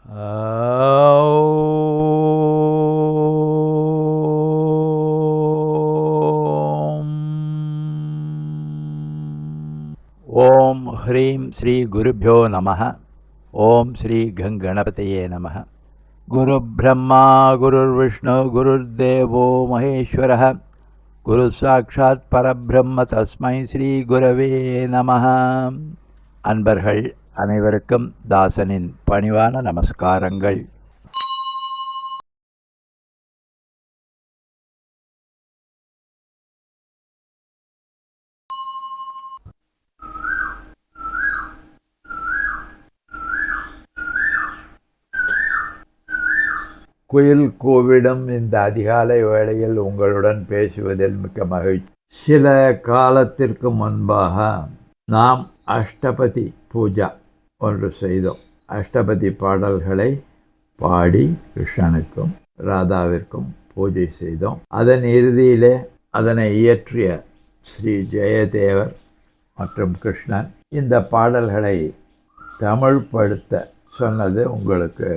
ஓம் ஹ்ரீம் ஸ்ரீ குருभ्यो நமः. ஓம் ஸ்ரீ கங்கணபதயே நமः. குரு பிரம்மா குருர் விஷ்ணு குருர் தேவோ மகேஸ்வரः. குரு சாட்சாத் பரபிரம்ம தஸ்மை ஸ்ரீ குரவே நமः. அன்பர்கள் அனைவருக்கும் தாசனின் பணிவான நமஸ்காரங்கள். குயில் கூவிடும் இந்த அதிகாலை வேளையில் உங்களுடன் பேசுவதில் மிக்க மகிழ்ச்சி. சில காலத்திற்கு முன்பாக நாம் அஷ்டபதி பூஜா ஒன்று செய்தோம். அஷ்டபதி பாடல்களை பாடி கிருஷ்ணனுக்கும் ராதாவிற்கும் பூஜை செய்தோம். அதன் இறுதியிலே அதனை இயற்றிய ஸ்ரீ ஜெயதேவர் மற்றும் கிருஷ்ணன் இந்த பாடல்களை தமிழ்படுத்த சொன்னது உங்களுக்கு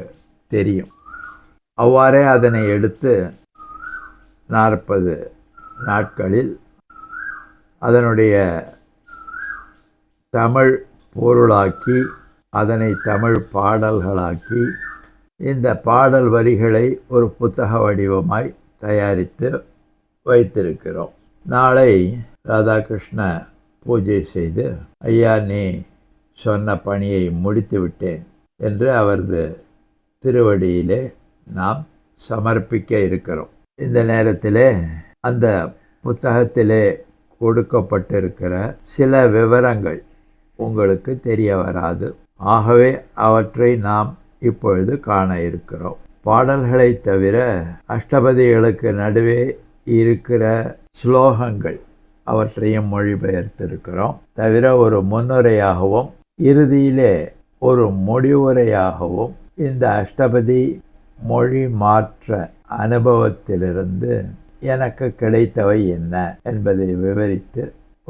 தெரியும். அவ்வாறே அதனை எடுத்து 40 நாட்களில் அதனுடைய தமிழ் பொருளாக்கி அதனை தமிழ் பாடல்களாக்கி இந்த பாடல் வரிகளை ஒரு புத்தக வடிவமாய் தயாரித்து வைத்திருக்கிறோம். நாளை ராதாகிருஷ்ண பூஜை செய்து ஐயா நீ சொன்ன பணியை முடித்து விட்டேன் என்று அவரது திருவடியிலே நாம் சமர்ப்பிக்க இருக்கிறோம். இந்த நேரத்திலே அந்த புத்தகத்திலே கொடுக்கப்பட்டிருக்கிற சில விவரங்கள் உங்களுக்கு தெரிய வராது. ஆகவே அவற்றை நாம் இப்பொழுது காண இருக்கிறோம். பாடல்களை தவிர அஷ்டபதிகளுக்கு நடுவே இருக்கிற ஸ்லோகங்கள் அவற்றையும் மொழிபெயர்த்திருக்கிறோம். தவிர ஒரு முன்னுரையாகவும் இறுதியிலே ஒரு முடிவுரையாகவும் இந்த அஷ்டபதி மொழி மாற்ற அனுபவத்திலிருந்து எனக்கு கிடைத்தவை என்ன என்பதை விவரித்து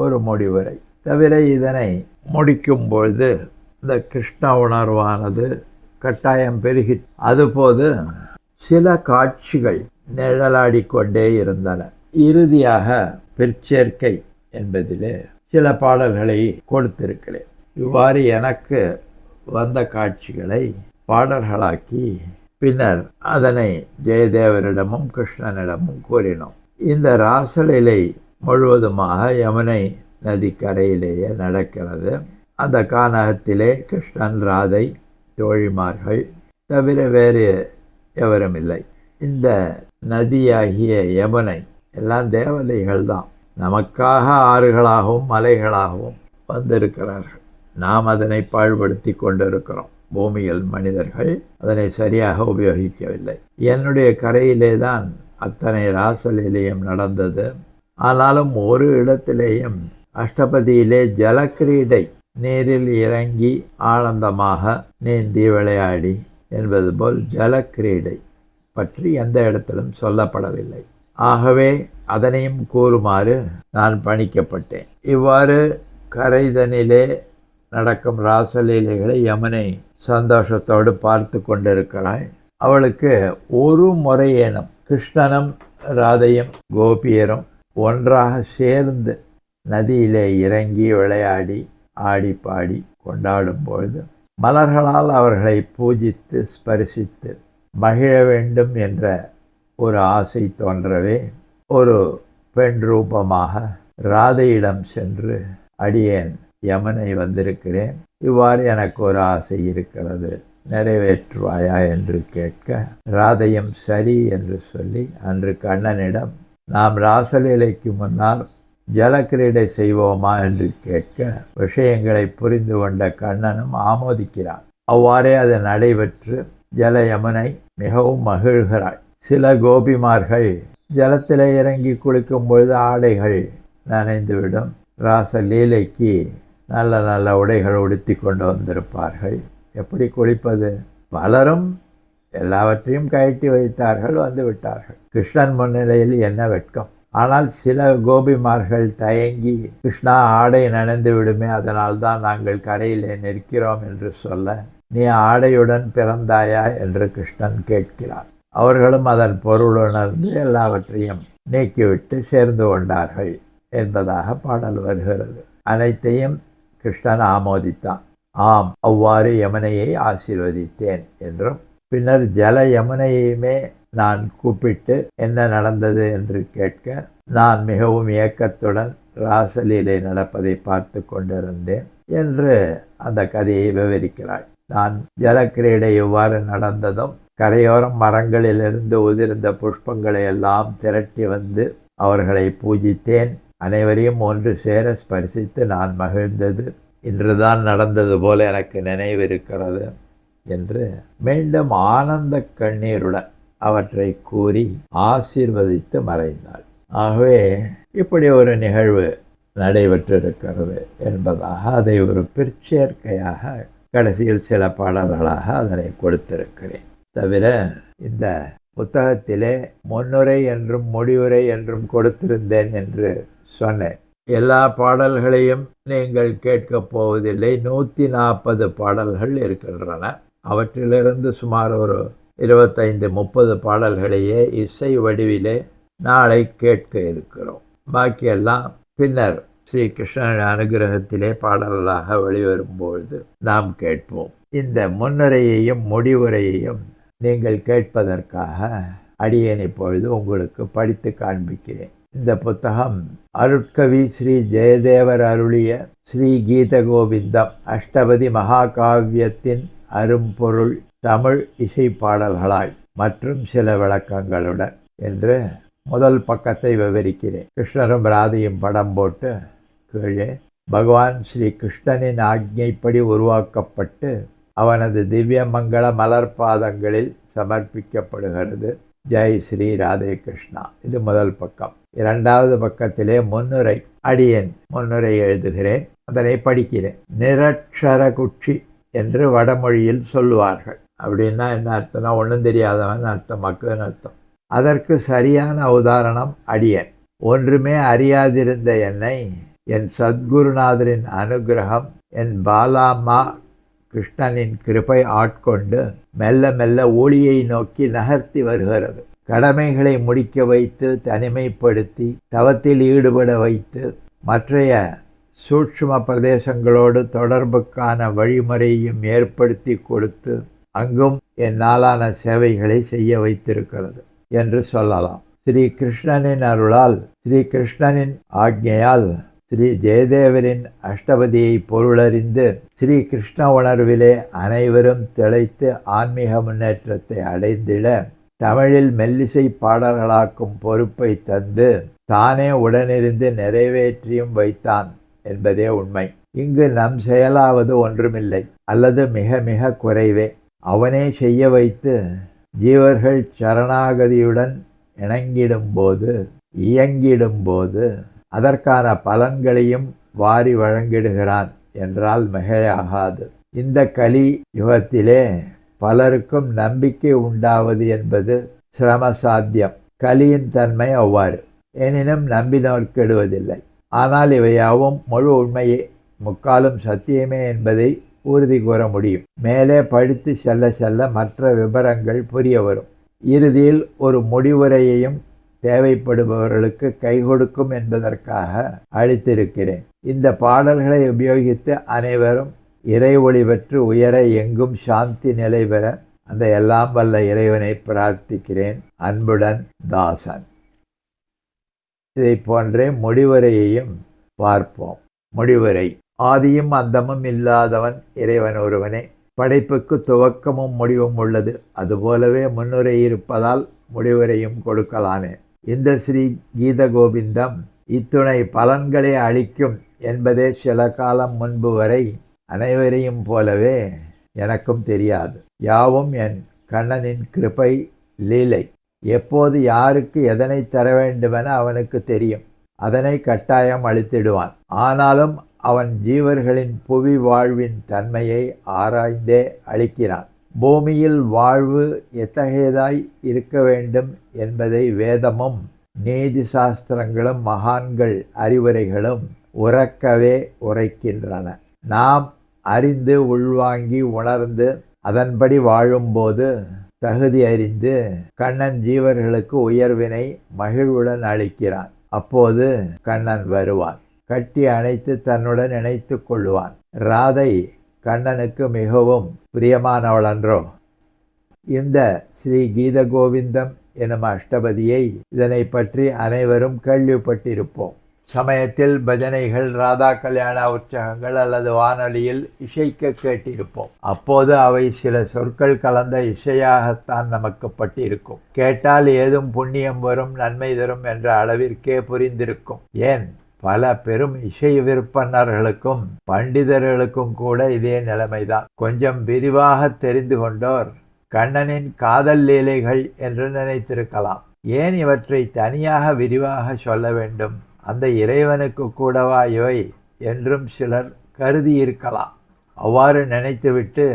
ஒரு முடிவுரை. தவிர இதனை முடிக்கும்பொழுது இந்த கிருஷ்ண உணர்வானது கட்டாயம் பெருகி அதுபோது சில காட்சிகள் நிழலாடிக்கொண்டே இருந்தன. இறுதியாக பிற்சேர்க்கை என்பதிலே சில பாடல்களை கொடுத்திருக்கிறேன். இவ்வாறு எனக்கு வந்த காட்சிகளை பாடல்களாக்கி பின்னர் அதனை ஜெயதேவரிடமும் கிருஷ்ணனிடமும் கூறினோம். இந்த ராசலீலை முழுவதுமாக யமுனை நதிக்கரையிலேயே நடக்கிறது. அந்த கானகத்திலே கிருஷ்ணன் ராதை தோழிமார்கள் தவிர வேறு எவரும் இல்லை. இந்த நதியாகிய யமுனை எல்லாம் தேவதைகள் தான். நமக்காக ஆறுகளாகவும் மலைகளாகவும் வந்திருக்கிறார்கள். நாம் அதனை பாழ்படுத்தி கொண்டிருக்கிறோம். பூமியில் மனிதர்கள் அதனை சரியாக உபயோகிக்கவில்லை. என்னுடைய கரையிலே தான் அத்தனை ராசலீலையும் நடந்தது. ஆனாலும் ஒரு இடத்திலேயும் அஷ்டபதியிலே ஜலக்கிரீடை நீரில் இறங்கி ஆனந்தமாக நீந்தி விளையாடி என்பது போல் ஜலக்கிரீடை பற்றி எந்த இடத்திலும் சொல்லப்படவில்லை. ஆகவே அதனையும் கூறுமாறு நான் பணிக்கப்பட்டேன். இவ்வாறு கரைதனிலே நடக்கும் ராசலீலைகளை யமுனை சந்தோஷத்தோடு பார்த்து கொண்டிருக்கிறாள். அவளுக்கு ஒரு முறையேனும் கிருஷ்ணனும் ராதையும் கோபியரும் ஒன்றாக சேர்ந்து நதியிலே இறங்கி விளையாடி ஆடி பாடி கொண்டாடும் பொழுது மலர்களால் அவர்களை பூஜித்து ஸ்பரிசித்து மகிழ வேண்டும் என்ற ஒரு ஆசை தோன்றவே ஒரு பெண் ரூபமாக ராதையிடம் சென்று அடியேன் யமுனை வந்திருக்கிறேன், இவ்வாறு எனக்கு ஒரு ஆசை இருக்கிறது, நிறைவேற்றுவாயா என்று கேட்க ராதையும் சரி என்று சொல்லி அன்று கண்ணனிடம் நாம் ராசலீலைக்கு முன்னால் ஜலக்கிரீடை செய்வோமா என்று கேட்க விஷயங்களை புரிந்து கொண்ட கண்ணனும் ஆமோதிக்கிறான். அவ்வாறே அது நடைபெற்று ஜல யமுனை மிகவும் மகிழ்கிறாள். சில கோபிமார்கள் ஜலத்திலே இறங்கி குளிக்கும் பொழுது ஆடைகள் நனைந்துவிடும். ராசலீலைக்கு நல்ல நல்ல உடைகள் உடுத்தி கொண்டு வந்திருப்பார்கள். எப்படி குளிப்பது? பலரும் எல்லாவற்றையும் கழட்டி வைத்தார்கள், வந்து விட்டார்கள். கிருஷ்ணன் முன்னிலையில் என்ன வெட்கம்! ஆனால் சில கோபிமார்கள் தயங்கி கிருஷ்ணா ஆடை நனைந்து விடுமே, அதனால்தான் நாங்கள் கரையிலே நிற்கிறோம் என்று சொல்ல நீ ஆடையுடன் பிறந்தாயா என்று கிருஷ்ணன் கேட்கிறார். அவர்களும் அதன் பொருளுணர்ந்து எல்லாவற்றையும் நீக்கிவிட்டு சேர்ந்து கொண்டார்கள் என்பதாக பாடல் வருகிறது. அனைத்தையும் கிருஷ்ணன் ஆமோதித்தான். ஆம், அவ்வாறு யமுனையை ஆசீர்வதித்தேன் என்றும், பின்னர் ஜல யமுனையுமே நான் கூப்பிட்டு என்ன நடந்தது என்று கேட்க, நான் மிகவும் ஏக்கத்துடன் ராசலீலை நடப்பதை பார்த்து கொண்டிருந்தேன் என்று அந்த கதையை விவரிக்கிறாள். நான் ஜலக்கிரீடை எவ்வாறு நடந்ததும், கரையோரம் மரங்களிலிருந்து உதிர்ந்த புஷ்பங்களை எல்லாம் திரட்டி வந்து அவர்களை பூஜித்தேன். அனைவரையும் ஒன்று சேர ஸ்பரிசித்து நான் மகிழ்ந்தது இன்றுதான் நடந்தது போல எனக்கு நினைவிருக்கிறது என்று மீண்டும் ஆனந்த கண்ணீருடன் அவற்றை கூறி ஆசீர்வதித்து மறைந்தாள். ஆகவே இப்படி ஒரு நிகழ்வு நடைபெற்றிருக்கிறது என்பதாக அதை ஒரு பிற்சேர்க்கையாக கடைசியில் சில பாடல்களாக அதனை கொடுத்திருக்கிறேன். தவிர இந்த புத்தகத்திலே முன்னுரை என்றும் முடிவுரை என்றும் கொடுத்திருந்தேன் என்று சொன்னேன். எல்லா பாடல்களையும் நீங்கள் கேட்கப் போவதில்லை. 140 பாடல்கள் இருக்கின்றன. அவற்றிலிருந்து சுமார் ஒரு 25-30 பாடல்களையே இசை வடிவிலே நாளை கேட்க இருக்கிறோம். பாக்கியெல்லாம் பின்னர் ஸ்ரீ கிருஷ்ணன் அனுகிரகத்திலே பாடல்களாக வெளிவரும்பொழுது நாம் கேட்போம். இந்த முன்னுரையையும் முடிவுரையையும் நீங்கள் கேட்பதற்காக அடியேன் இப்பொழுது உங்களுக்கு படித்து காண்பிக்கிறேன். இந்த புத்தகம் அருட்கவி ஸ்ரீ ஜெயதேவர் அருளிய ஸ்ரீ கீத கோவிந்தம் அஷ்டபதி மகாகாவியத்தின் அரும்பொருள் தமிழ் இசை பாடல்களாய் மற்றும் சில விளக்கங்களுடன் என்று முதல் பக்கத்தை விவரிக்கிறேன். கிருஷ்ணரும் ராதையும் படம் போட்டு கீழே பகவான் ஸ்ரீ கிருஷ்ணனின் ஆக்ஞைப்படி உருவாக்கப்பட்டு அவனது திவ்ய மங்கள மலர்பாதங்களில் சமர்ப்பிக்கப்படுகிறது. ஜெய் ஸ்ரீ ராதே கிருஷ்ணா. இது முதல் பக்கம். இரண்டாவது பக்கத்திலே முன்னுரை. அடியேன் முன்னுரை எழுதுகிறேன், அதனை படிக்கிறேன். நிரக்ஷர குட்சி என்று வடமொழியில் சொல்லுவார்கள். அப்படின்னா என்ன அர்த்தம்னா ஒன்றும் தெரியாதவன் அர்த்தம், மக்குன்னு அர்த்தம். அதற்கு சரியான உதாரணம் அடியேன். ஒன்றுமே அறியாதிருந்த என்னை என் சத்குருநாதரின் அனுகிரகம், என் பாலாம்மா கிருஷ்ணனின் கிருபை ஆட்கொண்டு மெல்ல மெல்ல ஒளியை நோக்கி நகர்த்தி வருகிறது. கடமைகளை முடிக்க வைத்து, தனிமைப்படுத்தி, தவத்தில் ஈடுபட வைத்து, மற்றைய சூட்சும பிரதேசங்களோடு தொடர்புக்கான வழிமுறையும் ஏற்படுத்தி கொடுத்து அங்கும் என்னாலான சேவைகளை செய்ய வைத்திருக்கிறது என்று சொல்லலாம். ஸ்ரீ கிருஷ்ணனின் அருளால், ஸ்ரீ கிருஷ்ணனின் ஆக்ஞையால் ஸ்ரீ ஜெயதேவரின் அஷ்டபதியை பொருளறிந்து ஸ்ரீ கிருஷ்ண உணர்விலே அனைவரும் திளைத்து ஆன்மீக முன்னேற்றத்தை அடைந்திட தமிழில் மெல்லிசை பாடல்களாக்கும் பொறுப்பை தந்து தானே உடனிருந்து நிறைவேற்றியும் வைத்தான் என்பதே உண்மை. இங்கு நம் செயலாவது ஒன்றுமில்லை, அல்லது மிக மிக குறைவே. அவனே செய்ய வைத்து ஜீவர்கள் சரணாகதியுடன் இணங்கிடும்போது, இயங்கிடும்போது அதற்கான பலன்களையும் வாரி வழங்கிடுகிறான் என்றால் மிகையாகாது. இந்த கலி யுகத்திலே பலருக்கும் நம்பிக்கை உண்டாவது என்பது சிரம சாத்தியம். கலியின் தன்மை அவ்வாறு. எனினும் நம்பினோர் கெடுவதில்லை. ஆனால் இவையாவும் முழு உண்மையே, முக்காலும் சத்தியமே என்பதை உறுதி கூற முடியும். மேலே படித்து செல்ல செல்ல மற்ற விபரங்கள் புரிய வரும். இறுதியில் ஒரு முடிவுரையையும் தேவைப்படுபவர்களுக்கு கை கொடுக்கும் என்பதற்காக அளித்திருக்கிறேன். இந்த பாடல்களை உபயோகித்து அனைவரும் இறை ஒளி பெற்று உயர, எங்கும் சாந்தி நிலை பெற அந்த எல்லாம் வல்ல இறைவனை பிரார்த்திக்கிறேன். அன்புடன், தாசன். இதை போன்றே முடிவுரையையும் பார்ப்போம். முடிவுரை. ஆதியும் அந்தமும் இல்லாதவன் இறைவன் ஒருவனே. படைப்புக்கு துவக்கமும் முடிவும் உள்ளது. அதுபோலவே முன்னுரை இருப்பதால் முடிவுரையும் கொடுக்கலானேன். இந்த ஸ்ரீ கீத கோவிந்தம் இத்துணை பலன்களை அளிக்கும் என்பதே சில காலம் முன்பு வரை அனைவரையும் போலவே எனக்கும் தெரியாது. யாவும் என் கண்ணனின் கிருபை லீலை. எப்போது யாருக்கு எதனை தர வேண்டுமென அவனுக்கு தெரியும். அதனை கட்டாயம் அளித்திடுவான். ஆனாலும் அவன் ஜீவர்களின் புவி வாழ்வின் தன்மையை ஆராய்ந்தே அளிக்கிறான். பூமியில் வாழ்வு எத்தகையதாய் இருக்க வேண்டும் என்பதை வேதமும் நீதி சாஸ்திரங்களும் மகான்கள் அறிவுரைகளும் உறக்கவே உரைக்கின்றன. நாம் அறிந்து உள்வாங்கி உணர்ந்து அதன்படி வாழும்போது தகுதி அறிந்து கண்ணன் ஜீவர்களுக்கு உயர்வினை மகிழ்வுடன் அளிக்கிறான். அப்போது கண்ணன் வருவான். கட்டி அணைத்து தன்னுடன் இணைத்து கொள்வான். ராதை கண்ணனுக்கு மிகவும் பிரியமானவளன்றோ? இந்த ஸ்ரீ கீத கோவிந்தம் எனும் அஷ்டபதியை இதனை பற்றி அனைவரும் கேள்விப்பட்டிருப்போம். சமயத்தில் பஜனைகள், ராதா கல்யாண உற்சகங்கள் அல்லது வானொலியில் இசைக்க கேட்டிருப்போம். அப்போது அவை சில சொற்கள் கலந்த இசையாகத்தான் நமக்கு பட்டிருக்கும். கேட்டால் ஏதும் புண்ணியம் வரும், நன்மை தரும் என்ற அளவிற்கே புரிந்திருக்கும். ஏன், பல பெரும் இசை விற்பனர்களுக்கும் பண்டிதர்களுக்கும் கூட இதே நிலைமைதான். கொஞ்சம் விரிவாக தெரிந்து கொண்டோர் கண்ணனின் காதல் லீலைகள் என்று நினைத்திருக்கலாம். ஏன் இவற்றை தனியாக விரிவாக சொல்ல வேண்டும்? அந்த இறைவனுக்கு கூடவா இவை என்றும் சிலர் கருதியிருக்கலாம். அவ்வாறு நினைத்துவிட்டு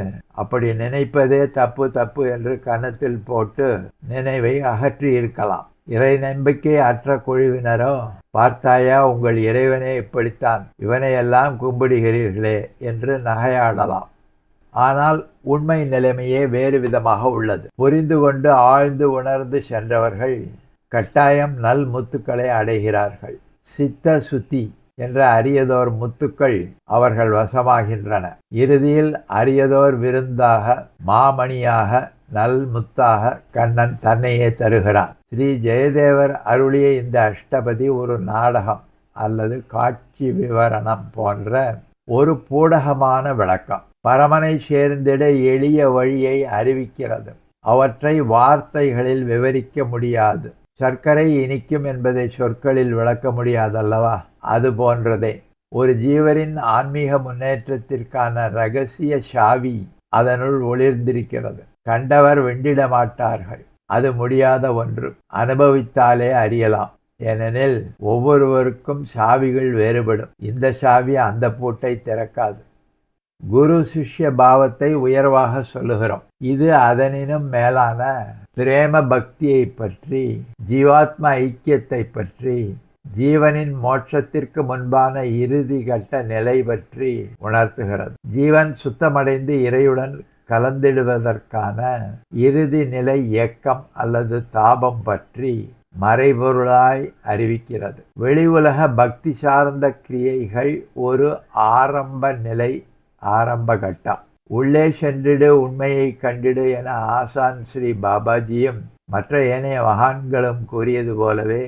அப்படி நினைப்பதே தப்பு தப்பு என்று கன்னத்தில் போட்டு நினைவை அகற்றி இருக்கலாம். இறை நம்பிக்கை அற்ற குழுவினரோ, பார்த்தாயா உங்கள் இறைவனே இப்படித்தான், இவனையெல்லாம் கும்பிடுகிறீர்களே என்று நகையாடலாம். ஆனால் உண்மை நிலைமையே வேறு விதமாக உள்ளது. புரிந்து கொண்டு ஆழ்ந்து உணர்ந்து சென்றவர்கள் கட்டாயம் நல் முத்துக்களை அடைகிறார்கள். சித்த சுத்தி என்ற அரியதோர் முத்துக்கள் அவர்கள் வசமாகின்றன. இறுதியில் அரியதோர் விருந்தாக, மாமணியாக, நல் முத்தாக கண்ணன் தன்னையே தருகிறான். ஸ்ரீ ஜெயதேவர் அருளிய இந்த அஷ்டபதி ஒரு நாடகம் அல்லது காட்சி விவரணம் போன்ற ஒரு பூடகமான விளக்கம். பரமனை சேர்ந்திட எளிய வழியை அறிவிக்கிறது. அவற்றை வார்த்தைகளில் விவரிக்க முடியாது. சர்க்கரை இனிக்கும் என்பதை சொற்களில் விளக்க முடியாதல்லவா? அது போன்றதே ஒரு ஜீவரின் ஆன்மீக முன்னேற்றத்திற்கான இரகசிய சாவி அதனுள் ஒளிர்ந்திருக்கிறது. கண்டவர் வெண்டிட மாட்டார்கள். அது முடியாத ஒன்று. அனுபவித்தாலே அறியலாம். ஏனெனில் ஒவ்வொருவருக்கும் சாவிகள் வேறுபடும். இந்த சாவி அந்த பூட்டை திறக்காது. குரு சிஷ்ய பாவத்தை உயர்வாக சொல்லுகிறோம். இது அதனினும் மேலான பிரேம பக்தியை பற்றி, ஜீவாத்மா ஐக்கியத்தை பற்றி, ஜீவனின் மோட்சத்திற்கு முன்பான இறுதி கட்ட நிலை பற்றி உணர்த்துகிறது. ஜீவன் சுத்தமடைந்து இறையுடன் கலந்திடுவதற்கான இறுதி நிலை ஏக்கம் அல்லது தாபம் பற்றி மறைபொருளாய் அறிவிக்கிறது. வெளி உலக பக்தி சார்ந்த கிரியைகள் ஒரு ஆரம்ப நிலை, ஆரம்ப கட்டம். உள்ளே சென்றிடு, உண்மையை கண்டிடு என ஆசான் ஸ்ரீ பாபாஜியும் மற்ற ஏனைய மகான்களும் கூறியது போலவே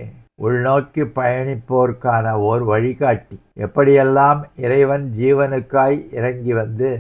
உள்நோக்கி பயணிப்போர்க்கான ஓர் வழிகாட்டி. எப்படியெல்லாம் இறைவன் ஜீவனுக்காய் இறங்கி வந்து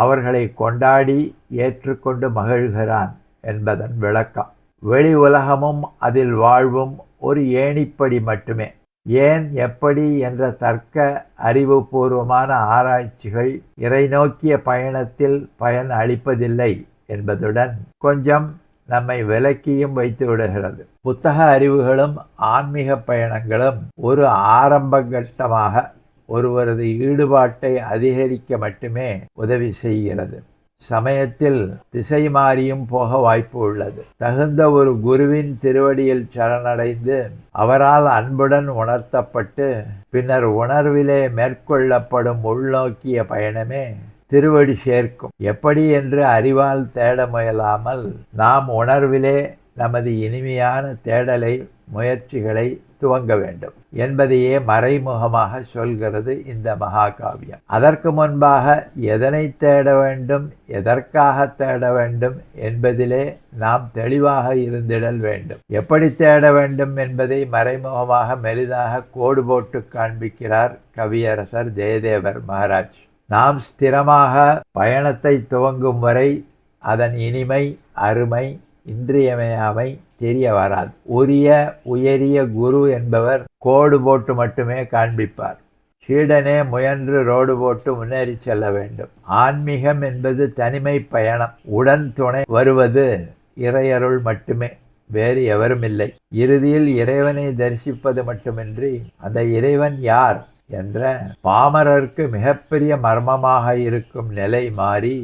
அவர்களை கொண்டாடி ஏற்றுக்கொண்டு மகிழ்கிறான் என்பதன் விளக்கம். வெளி உலகமும் அதில் வாழ்வும் ஒரு ஏணிப்படி மட்டுமே. ஏன், எப்படி என்ற தர்க்க அறிவுபூர்வமான ஆராய்ச்சிகள் இறை நோக்கிய பயணத்தில் பயன் அளிப்பதில்லை என்பதுடன் கொஞ்சம் நம்மை விலக்கியும் வைத்து விடுகிறது. புத்தக அறிவுகளும் ஆன்மீக பயணங்களும் ஒரு ஆரம்ப கட்டமாக ஒருவரது ஈடுபாட்டை அதிகரிக்க மட்டுமே உதவி செய்கிறது. சமயத்தில் திசை மாறியும் போக வாய்ப்பு உள்ளது. தகுந்த ஒரு குருவின் திருவடியில் சரணடைந்து அவரால் அன்புடன் உணர்த்தப்பட்டு பின்னர் உணர்விலே மேற்கொள்ளப்படும் உள்நோக்கிய பயணமே திருவடி சேர்க்கும். எப்படி என்று அறிவால் தேட முயலாமல் நாம் உணர்விலே நமது இனிமையான தேடலை, முயற்சிகளை துவங்க வேண்டும் என்பதையே மறைமுகமாக சொல்கிறது இந்த மகாகாவியம். அதற்கு முன்பாக எதனை தேட வேண்டும், எதற்காக தேட வேண்டும் என்பதிலே நாம் தெளிவாக இருந்திடல் வேண்டும். எப்படி தேட வேண்டும் என்பதை மறைமுகமாக மெலிதாக கோடு போட்டு காண்பிக்கிறார் கவியரசர் ஜெயதேவர் மகாராஜ். நாம் ஸ்திரமாக பயணத்தை துவங்கும் வரை அதன் இனிமை, அருமை, இன்றியமையாமை தெரிய வராது. உயரிய குரு என்பவர் கோடு போட்டு மட்டுமே காண்பிப்பார். சீடனே முயன்று ரோடு போட்டு முன்னேறி செல்ல வேண்டும். ஆன்மீகம் என்பது தனிமை பயணம். உடன் துணை வருவது இறையருள் மட்டுமே, வேறு எவரும் இல்லை. இறுதியில் இறைவனை தரிசிப்பது மட்டுமின்றி அந்த இறைவன் யார் என்ற பாமரருக்கு மிகப்பெரிய மர்மமாக இருக்கும் நிலை மாறி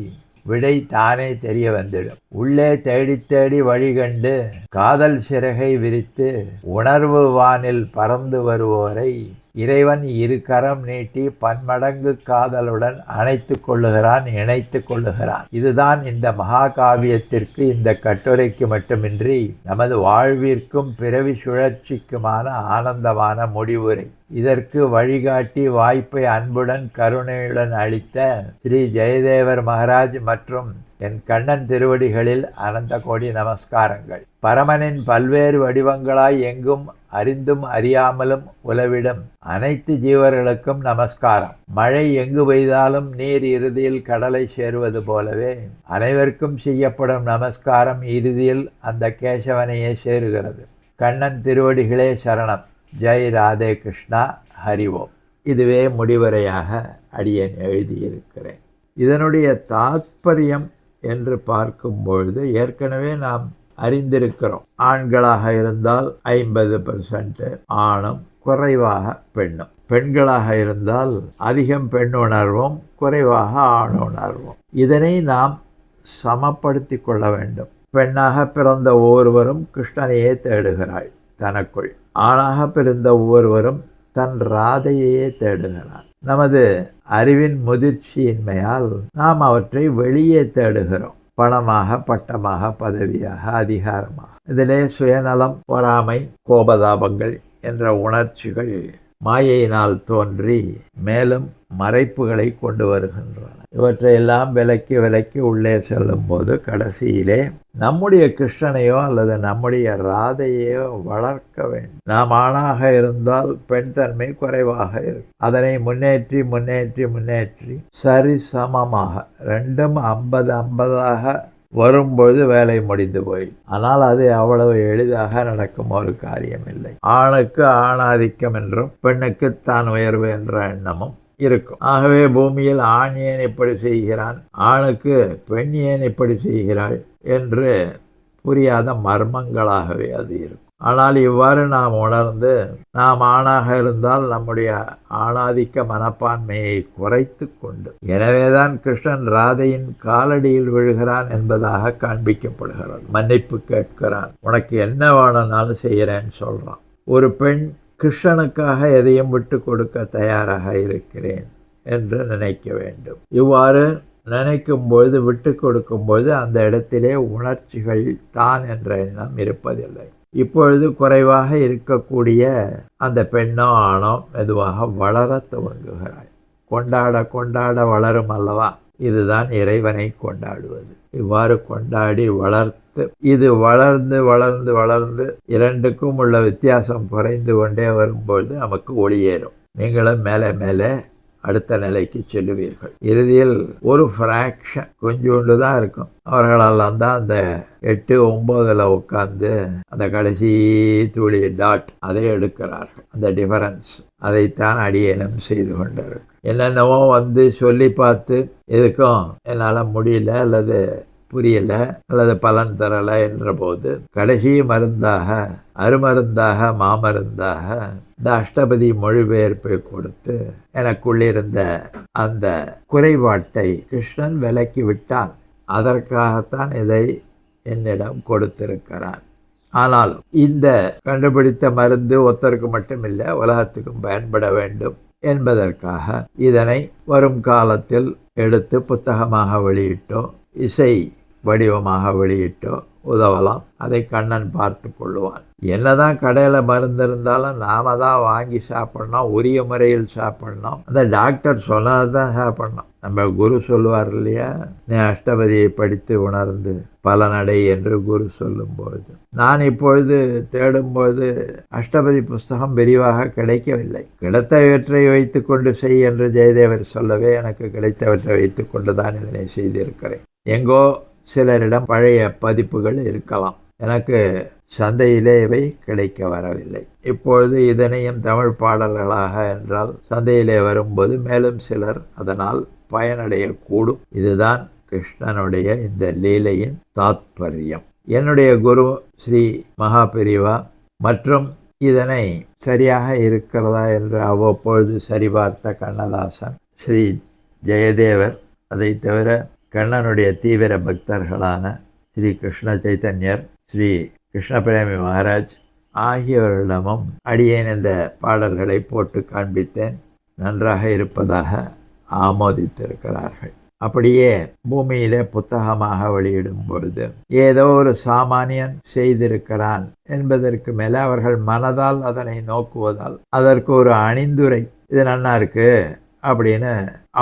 விடை தானே தெரிய வந்துடும். உள்ளே தேடி தேடி வழிகண்டு காதல் சிறகை விரித்து உணர்வு வானில் பறந்து வருவோரை இறைவன் இரு கரம் நீட்டி பன்மடங்கு காதலுடன் அணைத்து கொள்ளுகிறான், இணைத்து கொள்ளுகிறான். இதுதான் இந்த மகாகாவியத்திற்கு, இந்த கட்டுரைக்கு மட்டுமின்றி நமது வாழ்விற்கும் பிறவி சுழற்சிக்குமான ஆனந்தமான முடிவுரை. இதற்கு வழிகாட்டி வாய்ப்பை அன்புடன் கருணையுடன் அளித்த ஸ்ரீ ஜெயதேவர் மகாராஜ் மற்றும் என் கண்ணன் திருவடிகளில் அனந்த கோடி நமஸ்காரங்கள். பரமனின் பல்வேறு வடிவங்களாய் எங்கும் அறிந்தும் அறியாமலும் உலவிடும் அனைத்து ஜீவர்களுக்கும் நமஸ்காரம். மழை எங்கு பெய்தாலும் நீர் இறுதியில் கடலை சேருவது போலவே அனைவருக்கும் செய்யப்படும் நமஸ்காரம் இறுதியில் அந்த கேசவனையே சேருகிறது. கண்ணன் திருவடிகளே சரணம். ஜெய் ராதே கிருஷ்ணா. ஹரிவோம். இதுவே முடிவுரையாக அடியேன் எழுதியிருக்கிறேன். இதனுடைய தாத்பரியம் என்று பார்க்கும்பொழுது ஏற்கனவே நாம் அறிந்திருக்கிறோம். ஆண்களாக இருந்தால் 50% ஆணும், குறைவாக பெண்ணும். பெண்களாக இருந்தால் அதிகம் பெண் உணர்வும், குறைவாக ஆண் உணர்வும். இதனை நாம் சமப்படுத்தி கொள்ள வேண்டும். பெண்ணாக பிறந்த ஒவ்வொருவரும் கிருஷ்ணனையே தேடுகிறாள் தனக்குள். ஆணாக பிறந்த ஒவ்வொருவரும் தன் ராதையே தேடுகிறார். நமது அறிவின் முதிர்ச்சியின்மையால் நாம் அவற்றை வெளியே தேடுகிறோம். பணமாக, பட்டமாக, பதவியாக, அதிகாரமாக. இதிலே சுயநலம், பொறாமை, கோபதாபங்கள் என்ற உணர்ச்சிகள் மாயையினால் தோன்றி மேலும் மறைப்புகளை கொண்டு வருகின்றன. இவற்றையெல்லாம் விலக்கி உள்ளே செல்லும் போது கடைசியிலே நம்முடைய கிருஷ்ணனையோ அல்லது நம்முடைய ராதையோ வளர்க்க வேண்டும். நாம் ஆணாக இருந்தால் பெண் தன்மை குறைவாக இருக்கும். அதனை முன்னேற்றி சரிசமமாக ரெண்டும் 50-50 வரும்பொழுது வேலை முடிந்து போய். ஆனால் அது அவ்வளவு எளிதாக நடக்கும் ஒரு காரியம் இல்லை. ஆணுக்கு ஆணாதிக்கம் என்றும் பெண்ணுக்கு தான் உயர்வு என்ற எண்ணமும் இருக்கும். ஆகவே பூமியில் ஆண் ஏன் இப்படி செய்கிறான், ஆணுக்கு பெண் ஏன் இப்படி செய்கிறாள் என்று புரியாத மர்மங்களாகவே அது இருக்கும். ஆனால் இவ்வாறு நாம் உணர்ந்து நாம் ஆணாக இருந்தால் நம்முடைய ஆணாதிக்க மனப்பான்மையை குறைத்து கொண்டு, எனவேதான் கிருஷ்ணன் ராதையின் காலடியில் விழுகிறான் என்பதாக காண்பிக்கப்படுகிறான். மன்னிப்பு கேட்கிறான். உனக்கு என்ன வேணும்னாலும் செய்கிறேன்னு சொல்றான். ஒரு பெண் கிருஷ்ணனுக்காக எதையும் விட்டு கொடுக்க தயாராக இருக்கிறேன் என்று நினைக்க வேண்டும். இவ்வாறு நினைக்கும்பொழுது, விட்டு கொடுக்கும்பொழுது அந்த இடத்திலே உணர்ச்சிகள் தான் என்ற எண்ணம் இருப்பதில்லை. இப்பொழுது குறைவாக இருக்கக்கூடிய அந்த பெண்ணோ ஆணோ மெதுவாக வளர துவங்குகிறாள். கொண்டாட வளரும் அல்லவா? இதுதான் இறைவனை கொண்டாடுவது. இவ்வாறு கொண்டாடி வளர்த்து, இது வளர்ந்து இரண்டுக்கும் உள்ள வித்தியாசம் குறைந்து கொண்டே வரும்பொழுது நமக்கு ஒளியேறும். நீங்களும் மேலே அடுத்த நிலைக்கு செல்லுவீர்கள். இறுதியில் ஒரு ஃப்ராக்ஷன் கொஞ்சோண்டு தான் இருக்கும். அவர்களெல்லாம் தான் அந்த 8-9 உட்கார்ந்து அந்த கடைசி துளி டாட் அதை எடுக்கிறார்கள். அந்த டிஃபரன்ஸ் அதைத்தான் அடியேனும் செய்து கொண்டார்கள். என்னென்னவோ சொல்லி பார்த்து எதுக்கும் என்னால் முடியல அல்லது புரியல அல்லது பலன் தரலை என்ற போது கடைசி மருந்தாக, அருமருந்தாக, மாமருந்தாக இந்த அஷ்டபதி மொழிபெயர்ப்பை கொடுத்து எனக்குள்ளிருந்த அந்த குறைபாட்டை கிருஷ்ணன் விலக்கி விட்டான். அதற்காகத்தான் இதை என்னிடம் கொடுத்திருக்கிறான். ஆனாலும் இந்த கண்டுபிடித்த மருந்து ஒருத்தருக்கு மட்டுமில்லை, உலகத்துக்கும் பயன்பட வேண்டும் என்பதற்காக இதனை வரும் காலத்தில் எடுத்து புத்தகமாக வெளியிட்டோ இசை வடிவமாக வெளியிட்டோ உதவலாம். அதை கண்ணன் பார்த்து கொள்ளுவான். என்னதான் கடையில் மருந்து இருந்தாலும் நாம தான் வாங்கி சாப்பிடணும், உரிய முறையில் சாப்பிடணும். அந்த டாக்டர் சொன்னது தான் சாப்பிடணும். நம்ம குரு சொல்லுவார் இல்லையா, நீ அஷ்டபதியை படித்து உணர்ந்து பலனடை என்று குரு சொல்லும்பொழுது, நான் இப்பொழுது தேடும்பொழுது அஷ்டபதி புஸ்தகம் விரிவாக கிடைக்கவில்லை. கிடைத்தவற்றை வைத்து கொண்டு செய் என்று ஜெயதேவர் சொல்லவே எனக்கு கிடைத்தவற்றை வைத்து கொண்டு தான் இதனை செய்திருக்கிறேன். எங்கோ சிலரிடம் பழைய பதிப்புகள் இருக்கலாம். எனக்கு சந்தையிலே இவை கிடைக்க வரவில்லை. இப்பொழுது இதனையும் தமிழ் பாடல்களாக என்றால் சந்தையிலே வரும்போது மேலும் சிலர் அதனால் பயனடையக்கூடும். இதுதான் கிருஷ்ணனுடைய இந்த லீலையின் தாத்பரியம். என்னுடைய குரு ஸ்ரீ மகாபெரிவா மற்றும் இதனை சரியாக இருக்கிறதா என்று அவ்வப்பொழுது சரிபார்த்த கண்ணதாசன், ஸ்ரீ ஜெயதேவர், அதை தவிர கண்ணனுடைய தீவிர பக்தர்களான ஸ்ரீ கிருஷ்ண சைத்தன்யர், ஸ்ரீ கிருஷ்ண பிரேமி மகாராஜ் ஆகியோரிடமும் அடியேன் இந்த பாடல்களை போட்டு காண்பித்தேன். நன்றாக இருப்பதாக ஆமோதித்திருக்கிறார்கள். அப்படியே பூமியிலே புத்தகமாக வெளியிடும் பொழுது ஏதோ ஒரு சாமானியன் செய்திருக்கிறான் என்பதற்கு மேலே அவர்கள் மனதால் அதனை நோக்குவதால் அதற்கு ஒரு அணிந்துரை, இது நல்லா இருக்கு அப்படின்னு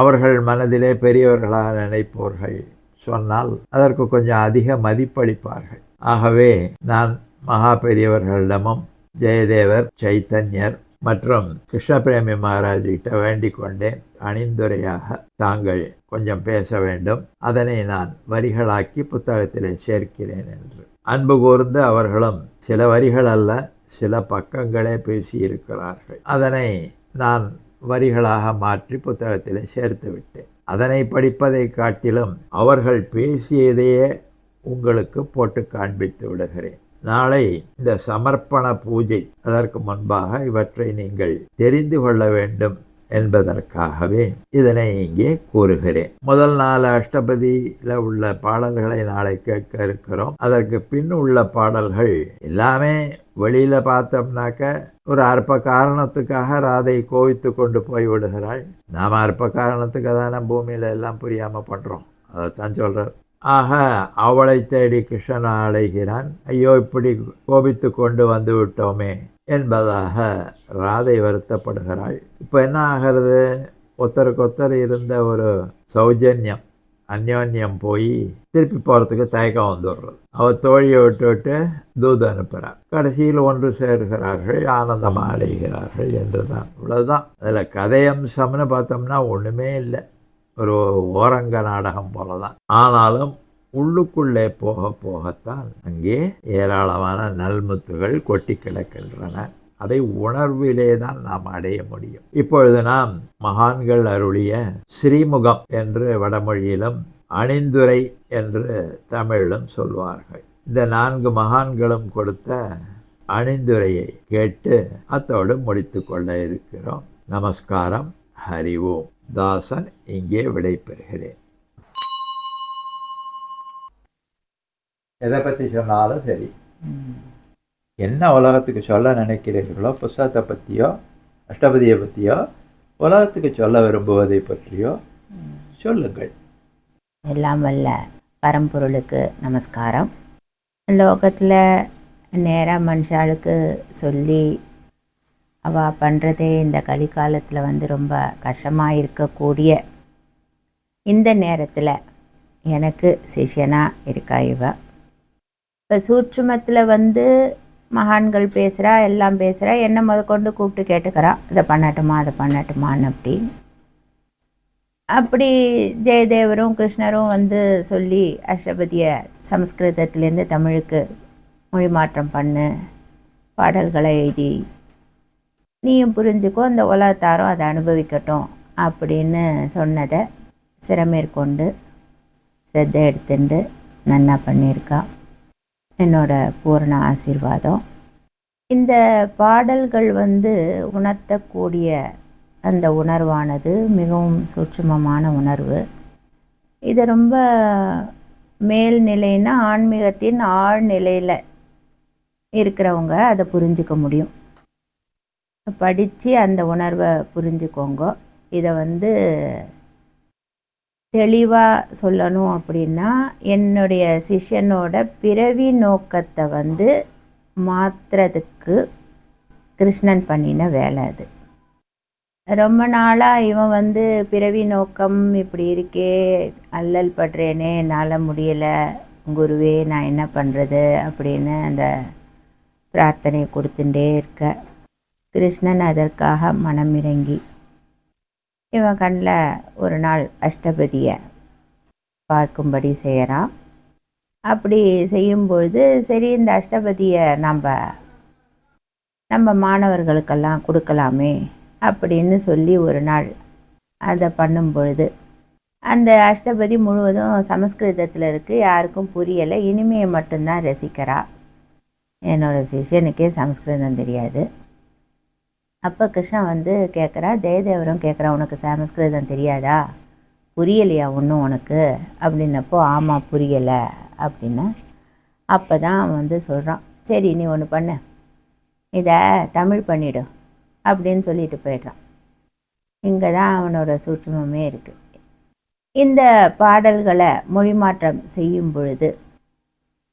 அவர்கள் மனதிலே பெரியவர்களாக நினைப்பவர்கள் சொன்னால் அதற்கு கொஞ்சம் அதிக மதிப்பளிப்பார்கள். ஆகவே நான் மகா பெரியவர்களிடமும் ஜெயதேவர், சைத்தன்யர் மற்றும் கிருஷ்ணபிரேமி மகாராஜிட்ட வேண்டிக் கொண்டேன், அணிந்துரையாக தாங்கள் கொஞ்சம் பேச வேண்டும், அதனை நான் வரிகளாக்கி புத்தகத்திலே சேர்க்கிறேன் என்று. அன்பு கூர்ந்து அவர்களும் சில வரிகள் அல்ல, சில பக்கங்களே பேசியிருக்கிறார்கள். அதனை நான் வரிகளாக மாற்றி புத்தகத்திலே சேர்த்து விட்டேன். அதனை படிப்பதை காட்டிலும் அவர்கள் பேசியதையே உங்களுக்கு போட்டு காண்பித்து விடுகிறேன். நாளை இந்த சமர்ப்பண பூஜை, அதற்கு முன்பாக இவற்றை நீங்கள் தெரிந்து கொள்ள வேண்டும் என்பதற்காகவே இதனை இங்கே கூறுகிறேன். முதல் 4 அஷ்டபதியில் உள்ள பாடல்களை நாளை கேட்க இருக்கிறோம். அதற்கு பின் உள்ள பாடல்கள் எல்லாமே வெளியில பார்த்தோம்னாக்க ஒரு அற்ப காரணத்துக்காக ராதை கோவித்து கொண்டு போய் விடுகிறாள். நாம அற்ப காரணத்துக்கு தானே பூமியில எல்லாம் புரியாம பண்றோம், அதைத்தான் சொல்றார். ஆக அவளை தேடி கிருஷ்ணன் அழைகிறான். ஐயோ, இப்படி கோபித்து கொண்டு வந்து விட்டோமே என்பதாக ராதை வருத்தப்படுகிறாள். இப்போ என்ன ஆகிறது, ஒருத்தருக்கொத்தர் இருந்த ஒரு சௌஜன்யம், அந்யோன்யம் போய் திருப்பி போகிறதுக்கு தயக்கம் வந்துடுறது. அவள் தோழியை விட்டு தூது அனுப்புகிறார். கடைசியில் ஒன்று சேர்கிறார்கள், ஆனந்தமாக அடைகிறார்கள் என்று தான். இவ்வளவுதான். அதில் கதையம்சம்னு பார்த்தோம்னா ஒன்றுமே இல்லை, ஒரு ஓரங்க நாடகம் போல தான். ஆனாலும் உள்ளுக்குள்ளே போக போகத்தான் அங்கே ஏராளமான நல்முத்துகள் கொட்டி கிடக்கின்றன. அதை உணர்விலே தான் நாம் அடைய முடியும். இப்பொழுது நாம் மகான்கள் அருளிய ஸ்ரீமுகம் என்று வடமொழியிலும் அணிந்துரை என்று தமிழிலும் சொல்வார்கள். இந்த 4 மகான்களும் கொடுத்த அணிந்துரையை கேட்டு அத்தோடு முடித்து கொள்ள இருக்கிறோம். நமஸ்காரம். ஹரி ஓம். தாசன் இங்கே விடைபெறுகிறேன். எதை பற்றி சொன்னாலும் சரி, என்ன உலகத்துக்கு சொல்ல நினைக்கிறீர்களோ, புஸ்தகத்தை பற்றியோ அஷ்டபதியை பற்றியோ உலகத்துக்கு சொல்ல விரும்புவதை பற்றியோ சொல்லுங்கள். எல்லாம் வல்ல பரம்பொருளுக்கு நமஸ்காரம். லோகத்தில் நேராக மனுஷாளுக்கு சொல்லி அவள் பண்ணுறதே இந்த கலிகாலத்தில் ரொம்ப கஷ்டமாக இருக்கக்கூடிய இந்த நேரத்தில் எனக்கு சிஷ்யனாக இருக்கா இவ. இப்போ சூட்சுமத்தில் மகான்கள் பேசுகிறா, எல்லாம் பேசுகிறா, என்னை முதற்கொண்டு கூப்பிட்டு கேட்டுக்கிறா, இதை பண்ணட்டுமா அதை பண்ணட்டுமான்னு. அப்படி ஜெயதேவரும் கிருஷ்ணரும் சொல்லி அஷ்டபதியை சமஸ்கிருதத்திலேருந்து தமிழுக்கு மொழி மாற்றம் பண்ணு, பாடல்களை எழுதி நீயும் புரிஞ்சுக்கோ, அந்த உலகத்தாரும் அதை அனுபவிக்கட்டும் அப்படின்னு சொன்னதை சிரமேற்கொண்டு ஸ்ரத்தை எடுத்துட்டு நன்னா பண்ணியிருக்கா. என்னோட பூரண ஆசீர்வாதம். இந்த பாடல்கள் உணர்த்தக்கூடிய அந்த உணர்வானது மிகவும் சூட்சுமமான உணர்வு. இது ரொம்ப மேல்நிலைன்னா ஆன்மீகத்தின் ஆழ்நிலையில் இருக்கிறவங்க அதை புரிஞ்சிக்க முடியும். படித்து அந்த உணர்வை புரிஞ்சுக்கோங்க. இதை தெளிவாக சொல்லணும் அப்படின்னா, என்னுடைய சிஷ்யனோட பிறவி நோக்கத்தை மாற்றுறதுக்கு கிருஷ்ணன் பண்ணின வேலை அது. ரொம்ப நாளாக இவன் பிறவி நோக்கம் இப்படி இருக்கே, அல்லல் படுறேனே, என்னால் முடியலை குருவே, நான் என்ன பண்ணுறது அப்படின்னு அந்த பிரார்த்தனையை கொடுத்துட்டே இருக்க, கிருஷ்ணன் அதற்காக மனம் இறங்கி இவன் கண்ணில் ஒரு நாள் அஷ்டபதியை பார்க்கும்படி செய்கிறான். அப்படி செய்யும்பொழுது, சரி இந்த அஷ்டபதியை நம்ம மாணவர்களுக்கெல்லாம் கொடுக்கலாமே அப்படின்னு சொல்லி ஒரு நாள் அதை பண்ணும்பொழுது, அந்த அஷ்டபதி முழுவதும் சமஸ்கிருதத்தில் இருக்குது, யாருக்கும் புரியலை, இனிமையை மட்டும்தான் ரசிக்கிறா. என்னோடய சிஷ்யனுக்கே சமஸ்கிருதம் தெரியாது. அப்போ கிருஷ்ணன் கேட்குறா, ஜெயதேவரும் கேட்குறா, உனக்கு சமஸ்கிருதம் தெரியாதா, புரியலையா ஒன்றும் உனக்கு அப்படின்னப்போ, ஆமாம் புரியலை அப்படின்னா. அப்போ தான் சொல்கிறான், சரி நீ ஒன்று பண்ணு, இதை தமிழ் பண்ணிடு அப்படின்னு சொல்லிட்டு போய்ட்றான். இங்கே தான் அவனோட சூட்சுமமே இருக்குது. இந்த பாடல்களை மொழிமாற்றம் செய்யும் பொழுது